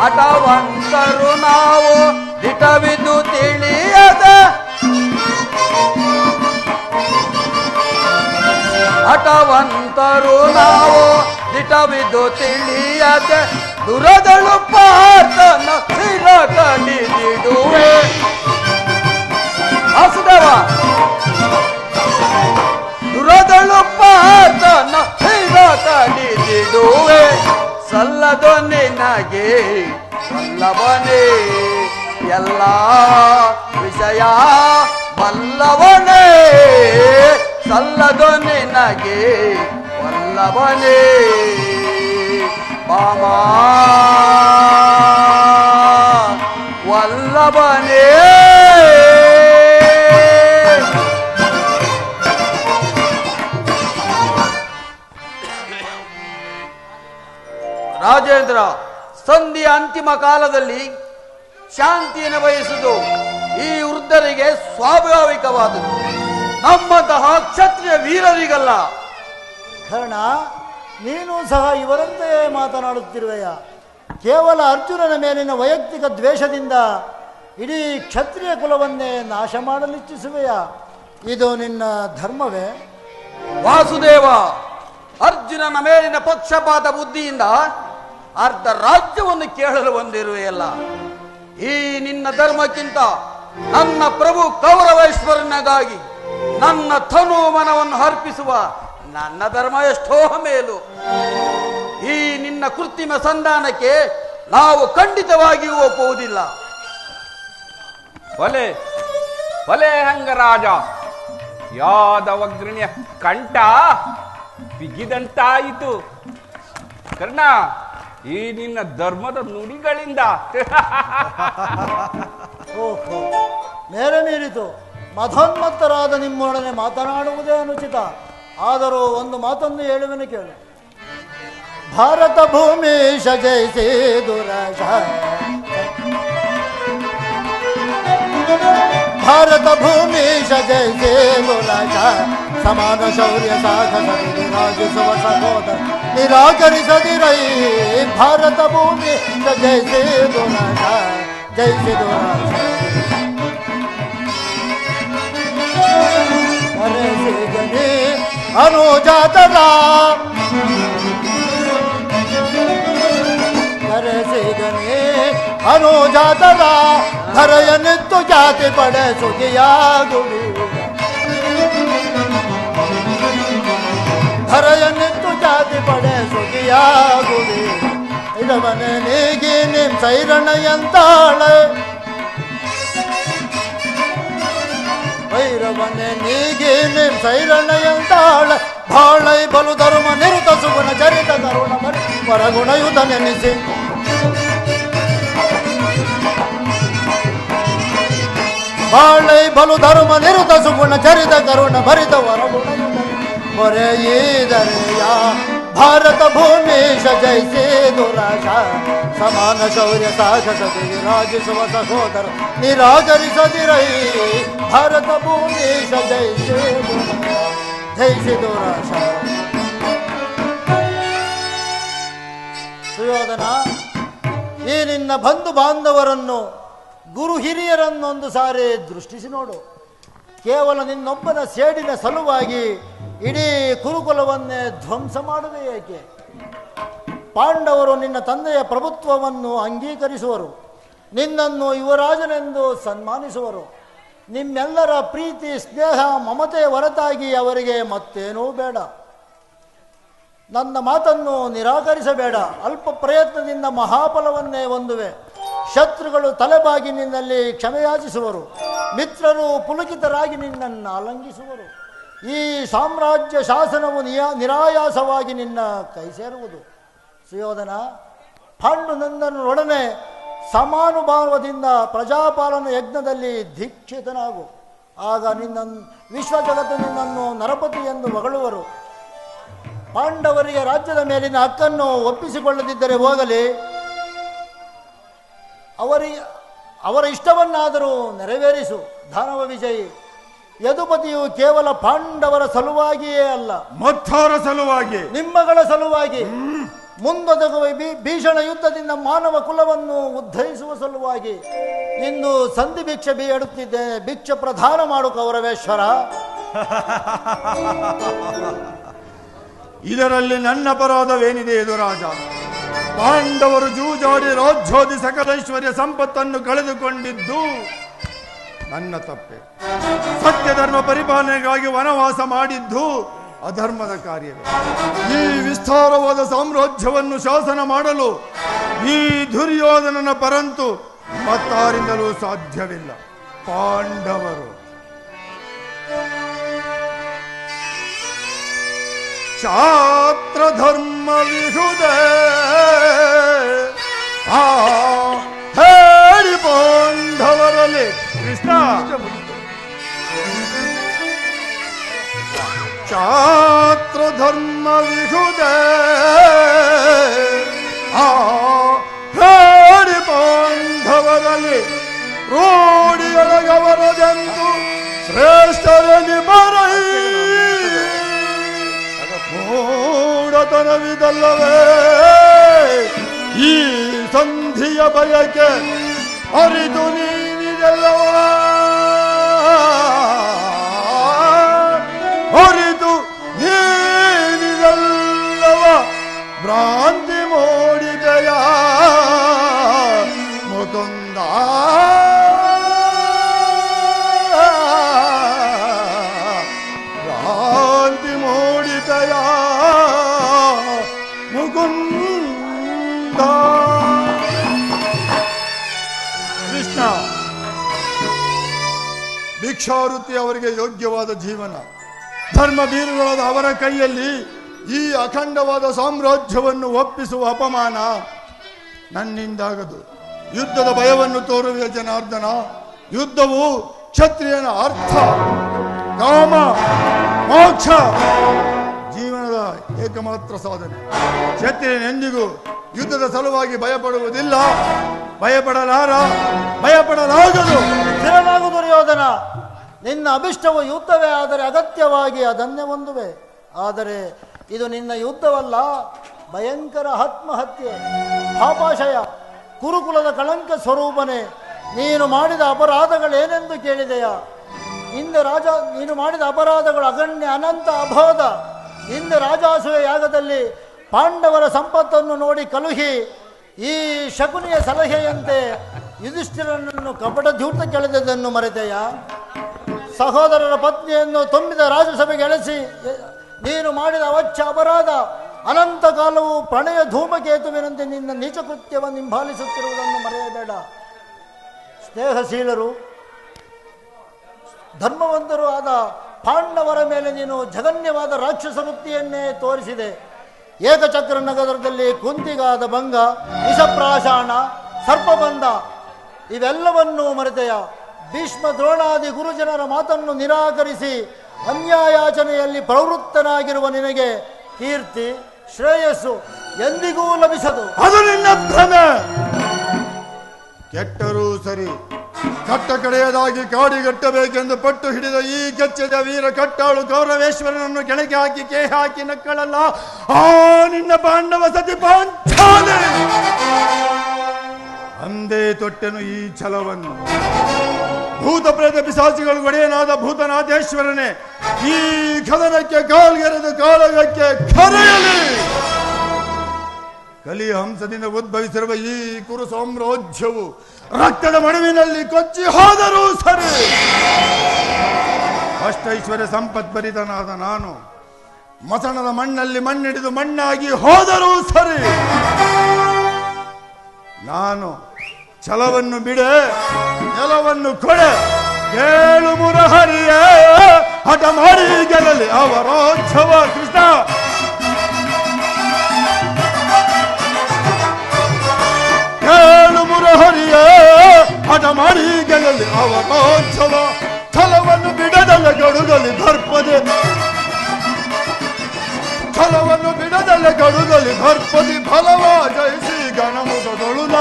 ಹಠವಂತರು ನಾವು ದಿಟವಿದು ತಿಳಿಯದ. ಹಠವಂತರು ನಾವು ದಿಟವಿದು ತಿಳಿಯದೆ ದುರದಳು ಪಾತನ ಸಿರ ಕಡಿದಿಡುವೆ. ವಾಸುದೇವ, ದುರದಳು ಪಾತನ ಸಿರ ಕಡಿದಿಡುವೆ. ಸಲ್ಲದೋ ನಿನಗೆ ವಲ್ಲಭನೇ, ಎಲ್ಲ ವಿಷಯ ಬಲ್ಲವನೇ. ಸಲ್ಲದೋ ನಿನಗೆ ವಲ್ಲಭನೇ. ಬಾಮಾ ವಲ್ಲಭನೇ. ರಾಜೇಂದ್ರ, ಸಂಧಿಯ ಅಂತಿಮ ಕಾಲದಲ್ಲಿ ಶಾಂತಿಯನ್ನು ಬಯಸುವುದು ಈ ವೃದ್ಧರಿಗೆ ಸ್ವಾಭಾವಿಕವಾದುದು, ನಮ್ಮಂತಹ ಕ್ಷತ್ರಿಯ ವೀರರಿಗಲ್ಲ. ಕರ್ಣ, ನೀನು ಸಹ ಇವರಂತೆ ಮಾತನಾಡುತ್ತಿರುವೆಯ. ಕೇವಲ ಅರ್ಜುನನ ಮೇಲಿನ ವೈಯಕ್ತಿಕ ದ್ವೇಷದಿಂದ ಇಡೀ ಕ್ಷತ್ರಿಯ ಕುಲವನ್ನೇ ನಾಶ ಮಾಡಲಿಚ್ಛಿಸುವೆಯ. ಇದು ನಿನ್ನ ಧರ್ಮವೇ? ವಾಸುದೇವ, ಅರ್ಜುನನ ಮೇಲಿನ ಪಕ್ಷಪಾತ ಬುದ್ಧಿಯಿಂದ ಅರ್ಧ ರಾಜ್ಯವನ್ನು ಕೇಳಲು ಬಂದಿರುವೆಯಲ್ಲ. ಈ ನಿನ್ನ ಧರ್ಮಕ್ಕಿಂತ ನನ್ನ ಪ್ರಭು ಕೌರವೇಶ್ವರನಿಗಾಗಿ ನನ್ನ ತನು ಮನವನ್ನು ಅರ್ಪಿಸುವ ನನ್ನ ಧರ್ಮ ಎಷ್ಟೋ ಮೇಲು. ಈ ನಿನ್ನ ಕೃತ್ರಿಮ ಸಂಧಾನಕ್ಕೆ ನಾವು ಖಂಡಿತವಾಗಿಯೂ ಒಪ್ಪುವುದಿಲ್ಲ. ಒಲೆ ಒಲೆ ಹಂಗರಾಜ, ಯಾದವಗ್ರಣಿಯ ಕಂಠ ಬಿಗಿದಂತಾಯಿತು. ಕರ್ಣ, ಈ ನಿನ್ನ ಧರ್ಮದ ನುಡಿಗಳಿಂದ ಓಹೋ, ಮೇರೆ ಮೀರಿತು. ಮಧೋನ್ಮತ್ತರಾದ ನಿಮ್ಮೊಡನೆ ಮಾತನಾಡುವುದೇ ಅನುಚಿತ. ಆದರೂ ಒಂದು ಮಾತನ್ನು ಹೇಳುವೆನು ಕೇಳು. ಭಾರತ ಭೂಮಿ ಜಯಿಸಿ ದುರಾಶ, ಭಾರತ ಭೂಮಿ ಜಯಿಸಿ ದುರಾಶ, ಸಮಾನ ಶೌರ್ಯ ಸಾಹಸದಿ ವಿರಾಜಿಸುವ ಸಹೋದರ ನಿರಾಕರಿಸದಿರೈ. ಭಾರತ ಭೂಮಿ ಜಯಿಸಿ ದುರಾಶ, ಜಯಿಸಿ ದುರಾಶ. ಗಣಿ ಅನುಜಾತರ ಗಣಿ ಅನುಜಾತರ ಧರೆಯನ್ನಿತ್ತು ಜಾತಿ ಪಡೆ ಸುಖಿಯಾಗುವಿ. ಧರೆಯನ್ನಿತ್ತು ಜಾತಿ ಪಡೆ ಸುಖಿಯಾಗುವಿ. ಇದವನೆ ನೀಗಿ ನಿಮ್ ಸೈರಣೆಯಂತಾಳೆ, ಭೈರವನೆ ನೀಗಿ ನಿಮ್ ಸೈರಣೆಯಂತಾಳೆ. ಬಾಳೈ ಬಲು ಧರ್ಮ ನಿರುತ ಸುಗುಣ ಚರಿತ ಕರುಣ ಮರಿ ಪರಗುಣಯುತ ನೆನೆಸಿ. ಬಾಳೈ ಬಲು ಧರ್ಮ ನಿರುತ ಸುಗುಣ ಚರಿತ ಕರುಣ ಭರಿತ ವರಗುಣಯುತ ಮೊರೆಯಿದರೆಯ. ಭಾರತ ಭೂಮಿ ಜಯಿಸಿ ದುರಾಶ, ಸಮಾನ ಶೌರ್ಯ ಸಾಹಸದಿ ವಿರಾಜಿಸುವ ಸಹೋದರ ನಿರಾಕರಿಸದಿರೈ. ಭಾರತ ಭೂಮಿ ಜಯಿಸಿ ಜಯಿಸಿ ದುರಾಶ. ಸುಯೋಧನ, ಈ ನಿನ್ನ ಬಂಧು ಬಾಂಧವರನ್ನು, ಗುರು ಹಿರಿಯರನ್ನೊಂದು ಸಾರಿ ದೃಷ್ಟಿಸಿ ನೋಡು. ಕೇವಲ ನಿನ್ನೊಬ್ಬನ ಸೇಡಿನ ಸಲುವಾಗಿ ಇಡೀ ಕುರುಕುಲವನ್ನೇ ಧ್ವಂಸ ಮಾಡುವೆ ಏಕೆ? ಪಾಂಡವರು ನಿನ್ನ ತಂದೆಯ ಪ್ರಭುತ್ವವನ್ನು ಅಂಗೀಕರಿಸುವರು, ನಿನ್ನನ್ನು ಯುವರಾಜನೆಂದು ಸನ್ಮಾನಿಸುವರು. ನಿಮ್ಮೆಲ್ಲರ ಪ್ರೀತಿ ಸ್ನೇಹ ಮಮತೆ ಹೊರತಾಗಿ ಅವರಿಗೆ ಮತ್ತೇನೂ ಬೇಡ. ನನ್ನ ಮಾತನ್ನು ನಿರಾಕರಿಸಬೇಡ. ಅಲ್ಪ ಪ್ರಯತ್ನದಿಂದ ಮಹಾಫಲವನ್ನೇ ಹೊಂದುವೆ. ಶತ್ರುಗಳು ತಲೆಬಾಗಿ ನಿನ್ನಲ್ಲಿ ಕ್ಷಮೆಯಾಚಿಸುವರು, ಮಿತ್ರರು ಪುಲಕಿತರಾಗಿ ನಿನ್ನನ್ನು ಆಲಂಘಿಸುವರು. ಈ ಸಾಮ್ರಾಜ್ಯ ಶಾಸನವು ನಿರಾಯಾಸವಾಗಿ ನಿನ್ನ ಕೈ ಸೇರುವುದು. ಸುಯೋಧನ, ಪಾಂಡುನಂದನೊಡನೆ ಸಮಾನುಭಾವದಿಂದ ಪ್ರಜಾಪಾಲನ ಯಜ್ಞದಲ್ಲಿ ದೀಕ್ಷಿತನಾಗು. ಆಗ ವಿಶ್ವ ಜಗತ್ತು ನಿನ್ನನ್ನು ನರಪತಿ ಎಂದು ಹೊಗಳುವರು. ಪಾಂಡವರಿಗೆ ರಾಜ್ಯದ ಮೇಲಿನ ಹಕ್ಕನ್ನು ಒಪ್ಪಿಸಿಕೊಳ್ಳದಿದ್ದರೆ ಹೋಗಲಿ, ಅವರ ಇಷ್ಟವನ್ನಾದರೂ ನೆರವೇರಿಸು. ದಾನವ ವಿಜಯಿ, ಯದುಪತಿಯು ಕೇವಲ ಪಾಂಡವರ ಸಲುವಾಗಿಯೇ ಅಲ್ಲ, ಮತ್ತಾರ ಸಲುವಾಗಿ, ನಿಮ್ಮಗಳ ಸಲುವಾಗಿ, ಮುಂದೊದಗುವ ಭೀಷಣ ಯುದ್ಧದಿಂದ ಮಾನವ ಕುಲವನ್ನು ಉದ್ಧರಿಸುವ ಸಲುವಾಗಿ ಇಂದು ಸಂಧಿ ಭಿಕ್ಷೆ ಬೇಡುತ್ತಿದ್ದೇನೆ. ಭಿಕ್ಷೆ ಪ್ರದಾನ ಮಾಡು ಕೌರವೇಶ್ವರ. ಇದರಲ್ಲಿ ನನ್ನ ಅಪರಾಧವೇನಿದೆ ಯದುರಾಜ? ಪಾಂಡವರು ಜೂಜಾಡಿ ರಾಜ್ಯೋದಿ ಸಕಲೈಶ್ವರ್ಯ ಸಂಪತ್ತನ್ನು ಕಳೆದುಕೊಂಡಿದ್ದು ನನ್ನ ತಪ್ಪೆ. ಸತ್ಯ ಧರ್ಮ ಪರಿಪಾಲನೆಗಾಗಿ ವನವಾಸ ಮಾಡಿದ್ದು ಅಧರ್ಮದ ಕಾರ್ಯವೇ. ಈ ವಿಸ್ತಾರವಾದ ಸಾಮ್ರಾಜ್ಯವನ್ನು ಶಾಸನ ಮಾಡಲು ಈ ದುರ್ಯೋಧನನ ಪರಂತು ಮತ್ತಾರಿಂದಲೂ ಸಾಧ್ಯವಿಲ್ಲ. ಪಾಂಡವರು ಛಾತ್ರ ಧರ್ಮ ವಿಹುದೆ ಹೇಳಿ ಪಾಂಡವರಲ್ಲಿ ಕೃಷ್ಣ ಛಾತ್ರ ಧರ್ಮ ವಿಹುದೆ ಹೇಳಿ ಪಾಂಡವರಲ್ಲಿ ರೂಢಿಯೊಳಗವರದೆಂದು ಶ್ರೇಷ್ಠರೆನಿಬರೈ ಮೂಢತನವಿದಲ್ಲವೇ ಈ ಸಂಧಿಯ ಬಯಕೆ ಅರಿತು ನೀನಿದೆಲ್ಲವ ಅರಿತು ನೀನಿದೆಲ್ಲ ಭಿಕ್ಷಾವೃತ್ತಿ ಅವರಿಗೆ ಯೋಗ್ಯವಾದ ಜೀವನ. ಧರ್ಮ ಬೀರುಗಳಾದ ಅವರ ಕೈಯಲ್ಲಿ ಈ ಅಖಂಡವಾದ ಸಾಮ್ರಾಜ್ಯವನ್ನು ಒಪ್ಪಿಸುವ ಅಪಮಾನ ನನ್ನಿಂದಾಗದು. ಯುದ್ಧದ ಭಯವನ್ನು ತೋರುವ ಜನಾರ್ದನ. ಯುದ್ಧವು ಕ್ಷತ್ರಿಯನ ಅರ್ಥ, ಕಾಮ, ಮೋಕ್ಷ, ಜೀವನದ ಏಕಮಾತ್ರ ಸಾಧನೆ. ಕ್ಷತ್ರಿಯನೆಂದಿಗೂ ಯುದ್ಧದ ಸಲುವಾಗಿ ಭಯಪಡುವುದಿಲ್ಲ, ಭಯಪಡಲಾರ, ಭಯಪಡಲಾಗದು. ಸ್ಥಿರನಾಗು ದುರ್ಯೋಧನ. ನಿನ್ನ ಅಭಿಷ್ಟವು ಯುದ್ಧವೇ ಆದರೆ ಅಗತ್ಯವಾಗಿ ಅದನ್ನೇ ಹೊಂದುವೆ. ಆದರೆ ಇದು ನಿನ್ನ ಯುದ್ಧವಲ್ಲ, ಭಯಂಕರ ಆತ್ಮಹತ್ಯೆ, ಪಾಪಾಶಯ, ಕುರುಕುಲದ ಕಳಂಕ ಸ್ವರೂಪನೇ. ನೀನು ಮಾಡಿದ ಅಪರಾಧಗಳೇನೆಂದು ಕೇಳಿದೆಯಾ? ನೀನು ಮಾಡಿದ ಅಪರಾಧಗಳು ಅಗಣ್ಯ, ಅನಂತ, ಅಬೋಧ. ಹಿಂದೆ ರಾಜಾಸುರ ಯಾಗದಲ್ಲಿ ಪಾಂಡವರ ಸಂಪತ್ತನ್ನು ನೋಡಿ ಕಲುಹಿ ಈ ಶಕುನಿಯ ಸಲಹೆಯಂತೆ ಯುಧಿಷ್ಠಿರನನ್ನು ಕಪಟ ದ್ಯೂತ ಕೆಳೆದದನ್ನು ಮರೆತೆಯಾ? ಸಹೋದರರ ಪತ್ನಿಯನ್ನು ತುಂಬಿದ ರಾಜಸಭೆಗೆ ಎಳೆಸಿ ನೀನು ಮಾಡಿದ ಅವಚ್ಛ ಅಪರಾಧ ಅನಂತ ಕಾಲವು ಪ್ರಣಯ ಧೂಮಕೇತುವಿನಂತೆ ನಿನ್ನ ನೀಚ ಕೃತ್ಯವನ್ನು ಹಿಂಬಾಲಿಸುತ್ತಿರುವುದನ್ನು ಮರೆಯಬೇಡ. ಸ್ನೇಹಶೀಲರು, ಧರ್ಮವಂತರು ಆದ ಪಾಂಡವರ ಮೇಲೆ ನೀನು ಜಘನ್ಯವಾದ ರಾಕ್ಷಸ ವೃತ್ತಿಯನ್ನೇ ತೋರಿಸಿದೆ. ಏಕಚಕ್ರ ನಗರದಲ್ಲಿ ಕುಂತಿಗಾದ ಭಂಗ, ವಿಷಪ್ರಾಶಾಣ, ಸರ್ಪಬಂಧ ಇವೆಲ್ಲವನ್ನೂ ಮರೆತೆಯ. ಭೀಷ್ಮ ದ್ರೋಣಾದಿ ಗುರುಜನರ ಮಾತನ್ನು ನಿರಾಕರಿಸಿ ಅನ್ಯಾಯಾಚನೆಯಲ್ಲಿ ಪ್ರವೃತ್ತನಾಗಿರುವ ನಿನಗೆ ಕೀರ್ತಿ, ಶ್ರೇಯಸ್ಸು ಎಂದಿಗೂ ಲಭಿಸದು. ಅದು ನಿನ್ನ ಭ್ರಮೆ. ಕೆಟ್ಟರೂ ಸರಿ, ಕಟ್ಟ ಕಡೆಯದಾಗಿ ಕಾಡಿಗಟ್ಟಬೇಕೆಂದು ಪಟ್ಟು ಹಿಡಿದ ಈ ಕೆಚ್ಚದ ವೀರ ಕಟ್ಟಾಳು ಕೌರವೇಶ್ವರನನ್ನು ಕೆಳಗೆ ಹಾಕಿ ಕೇಹ ಹಾಕಿ ನಕ್ಕಳಲ್ಲ ಆ ನಿನ್ನ ಪಾಂಡವ ಸತಿ ಪಾಂಚಾಲೆ. ಅಂದೇ ತೊಟ್ಟೆನು ಈ ಛಲವನ್ನು. ಭೂತ ಪ್ರೇತ ಪಿಶಾಚಿಗಳು ಒಡೆಯನಾದ ಭೂತನಾಥೇಶ್ವರನೇ, ಈ ಕದನಕ್ಕೆ ಕಾಲ್ಗೆರೆದು ಕಾಳಗಕ್ಕೆ ಕರೆಯಲಿ. ಕಲಿಯ ಹಂಸದಿಂದ ಉದ್ಭವಿಸಿರುವ ಈ ಕುರು ಸಾಮ್ರಾಜ್ಯವು ರಕ್ತದ ಮಡುವಿನಲ್ಲಿ ಕೊಚ್ಚಿ ಹೋದರೂ ಸರಿ. ಅಷ್ಟೈಶ್ವರ್ಯ ಸಂಪತ್ಭರಿತನಾದ ನಾನು ಮಸಣದ ಮಣ್ಣಲ್ಲಿ ಮಣ್ಣಿಡಿದು ಮಣ್ಣಾಗಿ ಹೋದರೂ ಸರಿ. ನಾನು ಛಲವನ್ನು ಬಿಡೆ, ನೆಲವನ್ನು ಕೊಡೆ, ಕೇಳು ಮುರಹರಿಯ ಹಠ ಮಾಡಿ ಗೆಲ್ಲಲಿ ಅವರೋತ್ಸವ. ಕೃಷ್ಣ ಕೇಳು ಮುರಹರಿಯ ಹಠ ಮಾಡಿ ಗೆಲ್ಲಲಿ ಅವರೋತ್ಸವ. ಛಲವನ್ನು ಬಿಡದಲ್ಲ ಗಡುಗಲಿ ದರ್ಪದೆ, ಛಲವನ್ನು ಬಿಡದಲ್ಲ ಗಡುಗಲಿ ದರ್ಪದಿ. ಫಲವ ಜಯಿಸಿ ಘನಮುದೊಳುನ,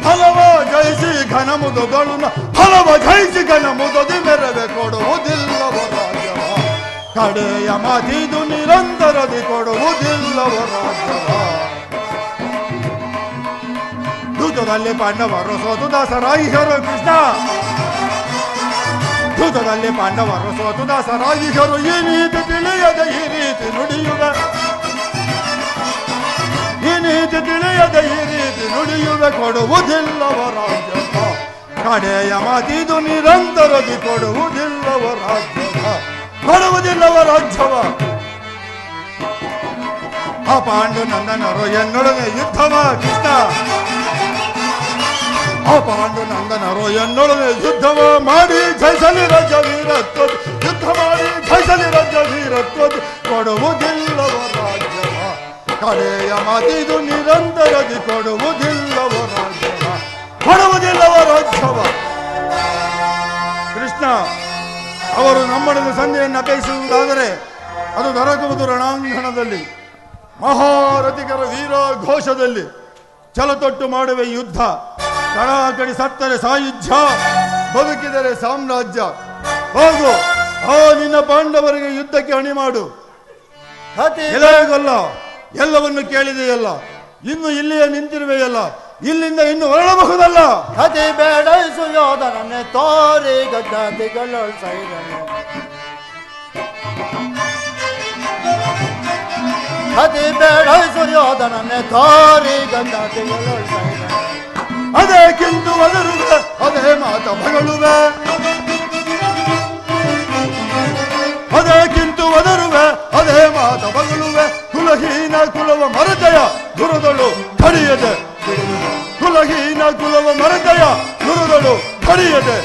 ಫಲವ ಜಯಿಸಿ ಘನಮುದೊಳುನ, ಫಲವ ಜಯಿಸಿ ಘನಮುದದಿ ಮೆರವೆ ಕೊಡುವುದಿಲ್ಲವ ರಾಜ್ಯವ. ಕಡೆಯ ಮದಿದು ನಿರಂತರದಿ ಕೊಡುವುದಿಲ್ಲವ ರಾಜ್ಯವ. ಧೂತದಲ್ಲಿ ಪಾಂಡವರು ಸೋತು ದಾಸರಾಗಿಹರು. ಕೃಷ್ಣ ಧೂತದಲ್ಲಿ ಪಾಂಡವರು ಸೋತು ದಾಸರಾಗಿಹರು. ಈ ನೀತಿ ತಿಳಿಯದೆ ಈ ರೀತಿ ನುಡಿಯುವೆ, ಈ ನೀತಿ ತಿಳಿಯದೆ ಈ ರೀತಿ ನುಡಿಯುವೆ. ಕೊಡುವುದಿಲ್ಲವ ರಾಜ್ಯವ. ಕಡೆಯ ಮದಿದು ನಿರಂತರದಿ ಕೊಡುವುದಿಲ್ಲವ ರಾಜ್ಯವ, ಕೊಡುವುದಿಲ್ಲವ ರಾಜ್ಯವ. ಆ ಪಾಂಡು ನಂದನರು ಎನ್ನೊಡನೆ ಯುದ್ಧವ. ಕೃಷ್ಣ ಆ ಪಾಂಡು ನಂದನರು ಎನ್ನೊಡನೆ ಯುದ್ಧವ ಮಾಡಿ ಜಯಿಸಲಿ ರಾಜ್ಯ ವೀರತ್ವ. ಯುದ್ಧ ಮಾಡಿ ಜಯಿಸಲಿ ರಾಜ್ಯ ವೀರತ್ವ. ಕೊಡುವುದಿಲ್ಲವ ರಾಜ್ಯವ. ಕಡೆಯ ಮದಿದು ನಿರಂತರದಿ ಕೊಡುವುದಿಲ್ಲವ ರಾಜ್ಯವ, ಕೊಡುವುದಿಲ್ಲವ ರಾಜ್ಯವ. ಕೃಷ್ಣ ಅವರು ನಮ್ಮೊಡನೆ ಸಂಧಿಯನ್ನು ಅಪೇಕ್ಷಿಸುವುದಾದರೆ ಅದು ದೊರಕುವುದು ರಣಾಂಗಣದಲ್ಲಿ, ಮಹಾರಥಿಕರ ವೀರ ಘೋಷದಲ್ಲಿ. ಛಲತೊಟ್ಟು ಮಾಡುವೆ ಯುದ್ಧ. ಕಣಾಕಡಿ ಸತ್ತರೆ ಸಾಯುಜ್ಯ, ಬದುಕಿದರೆ ಸಾಮ್ರಾಜ್ಯ. ಹೋಗು, ಆ ನಿನ್ನ ಪಾಂಡವರಿಗೆ ಯುದ್ಧಕ್ಕೆ ಅಣಿ ಮಾಡು. ಎಲೆಗೊಲ್ಲ, ಎಲ್ಲವನ್ನು ಕೇಳಿದೆಯಲ್ಲ, ಇನ್ನು ಇಲ್ಲಿಯೇ ನಿಂತಿರುವೆಯಲ್ಲ, ಇಲ್ಲಿಂದ ಇನ್ನು ಹೊರಡಬಹುದಲ್ಲ. ಕತಿ ಬೇಡ ಸುಯೋಧನನ್ನೇ ತೋರಿ ಗದ್ದಾದಿಗಳು ಸೈರನೆ. ಕತಿ ಬೇಡ ಸುಯೋಧನನ್ನೇ ತೋರಿ ಗದ್ದಾದಿಗಳು ಸೈರನೆ. ಅದೇ ಕಿಂತು ಒದರುವೆ, ಅದೇ ಮಾತ ಮಗಳುವೆ, ಅದೇ ಕಿಂತು ಒದರುವೆ, ಅದೇ ಮಾತ ಮಗಳುವೆ. ಕುಲಹೀನ ಕುಲವ ಮರತೆಯ ಗುರುದಳು ಕಡಿಯದೆ, ಕುಲಹೀನ ಕುಲವ ಮರತೆಯ ಗುರುದಳು ಕಡಿಯದೆ.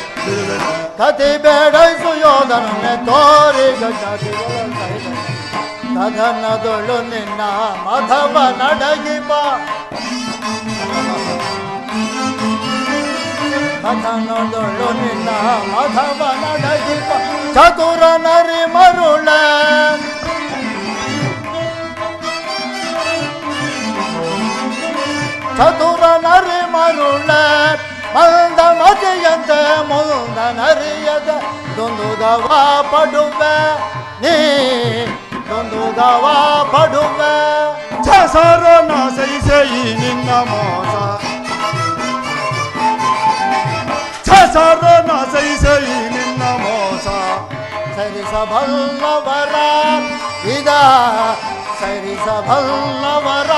ತತಿ ಬೇಡೈಸು ಯೋಧನನ್ನೇ ತೋರಿ ಕದನದೊಳು ನಿನ್ನ ಮಧವ ನಡಗಿಪ ಕದನದೊಳು ನಿನ್ನ ಮಧವ ನಡಗಿಪ ಚತುರ ನರಿ ಮರುಳ ಚತುರ ನರಿ ಮರುಳ ಮಂದ ಮತಿಯಂತೆ ಮುಂದ ನರಿಯದ ದೊಂದು ಗವ ಪಡುವೆ ನೀ ದೊಂದು ಗವ ಪಡುವೆ ಛಸರ ನ ಸೈ ನಿನ್ನ ಮೋಸ ಛಸರ ನ ಸೈ ನಿನ್ನ ಮೋಸ ಸರಿಸಬಲ್ಲವರ ಇದ ಸರಿಸಬಲ್ಲವರ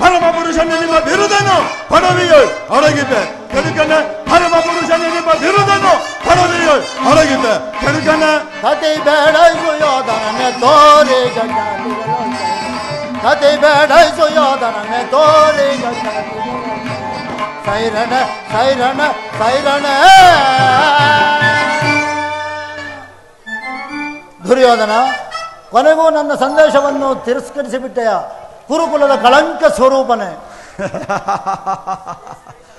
ಪರಮ ಪುರುಷನ ನಿಮ್ಮ ಬಿರುದನು ಪದವಿಯು ಅಡಗಿದ್ದೆ ಕೆಡುಕನ ಪರಮ ಪುರುಷನ ನಿಮ್ಮ ಬಿರುದನು ಪದವಿಯು ಅಡಗಿದ್ದೆ ಕೆಡುಕನ ಕತಿ ಬೇಡೈಸು ಯೋಧನನ್ನೇ ತೋರಿ ಕತಿ ಬೇಡೈಸು ಯೋಧನನ್ನೇ ತೋರಿ ಸೈರಣ ಸೈರಣ ಸೈರಣ ದುರ್ಯೋಧನ, ಕೊನೆಗೂ ನನ್ನ ಸಂದೇಶವನ್ನು ತಿರಸ್ಕರಿಸಿಬಿಟ್ಟೆಯ ಕುರುಕುಲದ ಕಳಂಕ ಸ್ವರೂಪನೇ.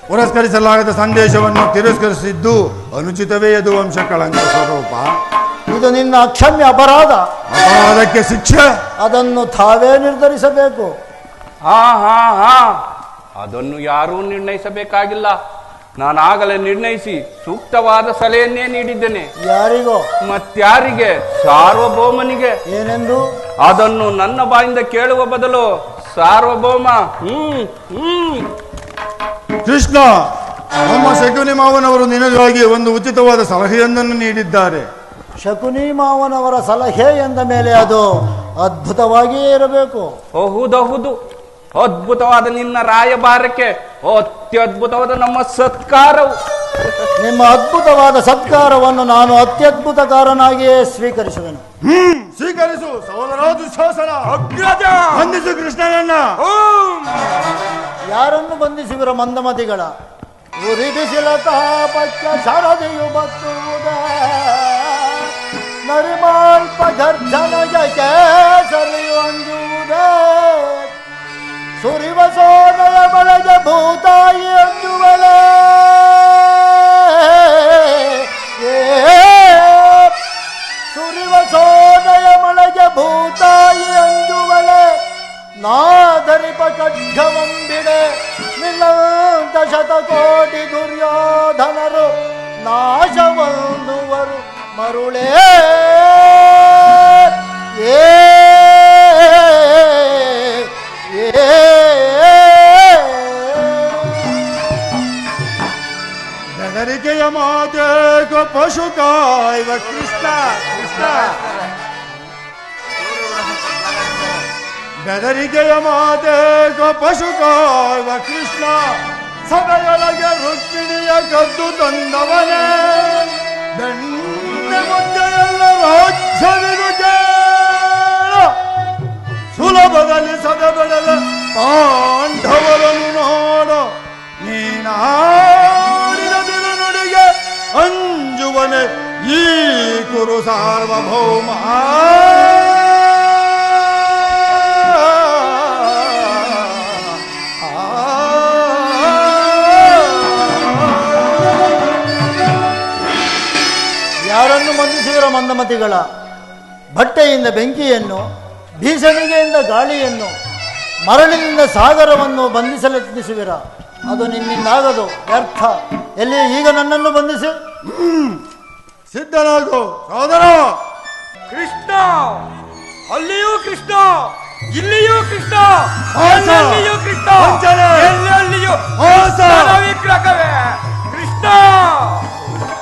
ಪುರಸ್ಕರಿಸಲಾಗದ ಸಂದೇಶವನ್ನು ತಿರಸ್ಕರಿಸಿದ್ದು ಅನುಚಿತವೇ ಯದುವಂಶ ಕಳಂಕ ಸ್ವರೂಪ. ಇದು ನಿನ್ನ ಅಕ್ಷಮ್ಯ ಅಪರಾಧ. ಅಪರಾಧಕ್ಕೆ ಶಿಕ್ಷೆ ಅದನ್ನು ತಾವೇ ನಿರ್ಧರಿಸಬೇಕು. ಹಾ ಅದನ್ನು ಯಾರೂ ನಿರ್ಣಯಿಸಬೇಕಾಗಿಲ್ಲ. ನಾನಾಗಲೇ ನಿರ್ಣಯಿಸಿ ಸೂಕ್ತವಾದ ಸಲಹೆಯನ್ನೇ ನೀಡಿದ್ದೇನೆ. ಯಾರಿಗೋ? ಮತ್ಯಾರಿಗೆ? ಸಾರ್ವಭೌಮನಿಗೆ. ಏನೆಂದು? ಅದನ್ನು ನನ್ನ ಬಾಯಿಂದ ಕೇಳುವ ಬದಲು ಸಾರ್ವಭೌಮ ಕೃಷ್ಣ, ನಮ್ಮ ಶಕುನಿ ಮಾವನವರು ನಿನಗಾಗಿ ಒಂದು ಉಚಿತವಾದ ಸಲಹೆಯೊಂದನ್ನು ನೀಡಿದ್ದಾರೆ. ಶಕುನಿ ಮಾವನವರ ಸಲಹೆ ಎಂದ ಮೇಲೆ ಅದು ಅದ್ಭುತವಾಗಿಯೇ ಇರಬೇಕು. ಹೌದು, ಅದ್ಭುತವಾದ ನಿನ್ನ ರಾಯಭಾರಕ್ಕೆ ಅತ್ಯದ್ಭುತವಾದ ನಮ್ಮ ಸತ್ಕಾರವು. ನಿಮ್ಮ ಅದ್ಭುತವಾದ ಸತ್ಕಾರವನ್ನು ನಾನು ಅತ್ಯದ್ಭುತಕಾರನಾಗಿಯೇ ಸ್ವೀಕರಿಸುವೆನು. ಸ್ವೀಕರಿಸು ಸಹೋದರ ದುಶ್ಯಾಸನ. ಅಗ್ರಜ ಬಂಧಿಸು ಕೃಷ್ಣನನ್ನ. ಯಾರನ್ನು ಬಂಧಿಸುವಿರ ಮಂದಮತಿಗಳ? ಉರಿ ಬಿಸಿಲ ತಾಪಕ್ಕೆ ಶರದಿಯು ಬತ್ತುವುದ ನರಿಮಾಲ್ಪ ಗರ್ಜನಗೆ ಕೇಸರಿಯು ಅಂಜುವುದೇ ಸುರಿವ ಸೋದಯ ಬಳೆಗೆ ಭೂತಾಯಿ ಅಂಜುವಳೆ ಸುರಿವ ಸೋದಯ ಮಳೆಗೆ ಭೂತಾಯಿ ಅಂಜುವಳೆ ನಾಧರಿಪ ಖಡ್ಗವಂಬಿಡೆ ನಿಲ್ಲಂತ ಶತಕೋಟಿ ದುರ್ಯೋಧನರು ನಾಶವಂದುವರು ಮರುಳೇ ಬೆದರಿಕೆಯ ಮಾತೆ ಪಶು ಕಾಯುವ ಕೃಷ್ಣ ಬೆದರಿಕೆಯ ಮಾತೆ ಪಶು ಕಾಯುವ ಕೃಷ್ಣ ಸದೆಯೊಳಗೆ ರುಕ್ಮಿಣಿಯ ಕದ್ದು ತಂದವನೇ ಬೆಣ್ಣೆ ಮುದ್ದೆಯಲ್ಲ ರಾಜ್ಯವಿದು ಕೇಳ ಸುಲಭದಲ್ಲಿ ಸದೆಬೆಡಲ ಪಾಂಡವರನ್ನು ನೋಡ ನೀನಾಡಿದ ತಿರುನುಡಿಗೆ ಅಂಜುವನೆ ಈ ಕುರು ಸಾರ್ವಭೌಮ. ಯಾರನ್ನು ಬಂಧಿಸುವಿರ ಮಂದಮತಿಗಳ? ಬಟ್ಟೆಯಿಂದ ಬೆಂಕಿಯನ್ನು, ಭೀಷಣಿಗೆಯಿಂದ ಗಾಳಿಯನ್ನು, ಮರಳಿನಿಂದ ಸಾಗರವನ್ನು ಬಂಧಿಸಲೆತ್ನಿಸುವಿರ? ಅದು ನಿನ್ನಿಂದಾಗದು, ವ್ಯರ್ಥ. ಎಲ್ಲಿ ಈಗ ನನ್ನನ್ನು ಬಂಧಿಸಿ? ಸಿದ್ಧನಾಗು ಸಹೋದರ. ಕೃಷ್ಣ, ಅಲ್ಲಿಯೂ ಕೃಷ್ಣ, ಇಲ್ಲಿಯೂ ಕೃಷ್ಣ, ಅಲ್ಲಿಯೂ ಕೃಷ್ಣ.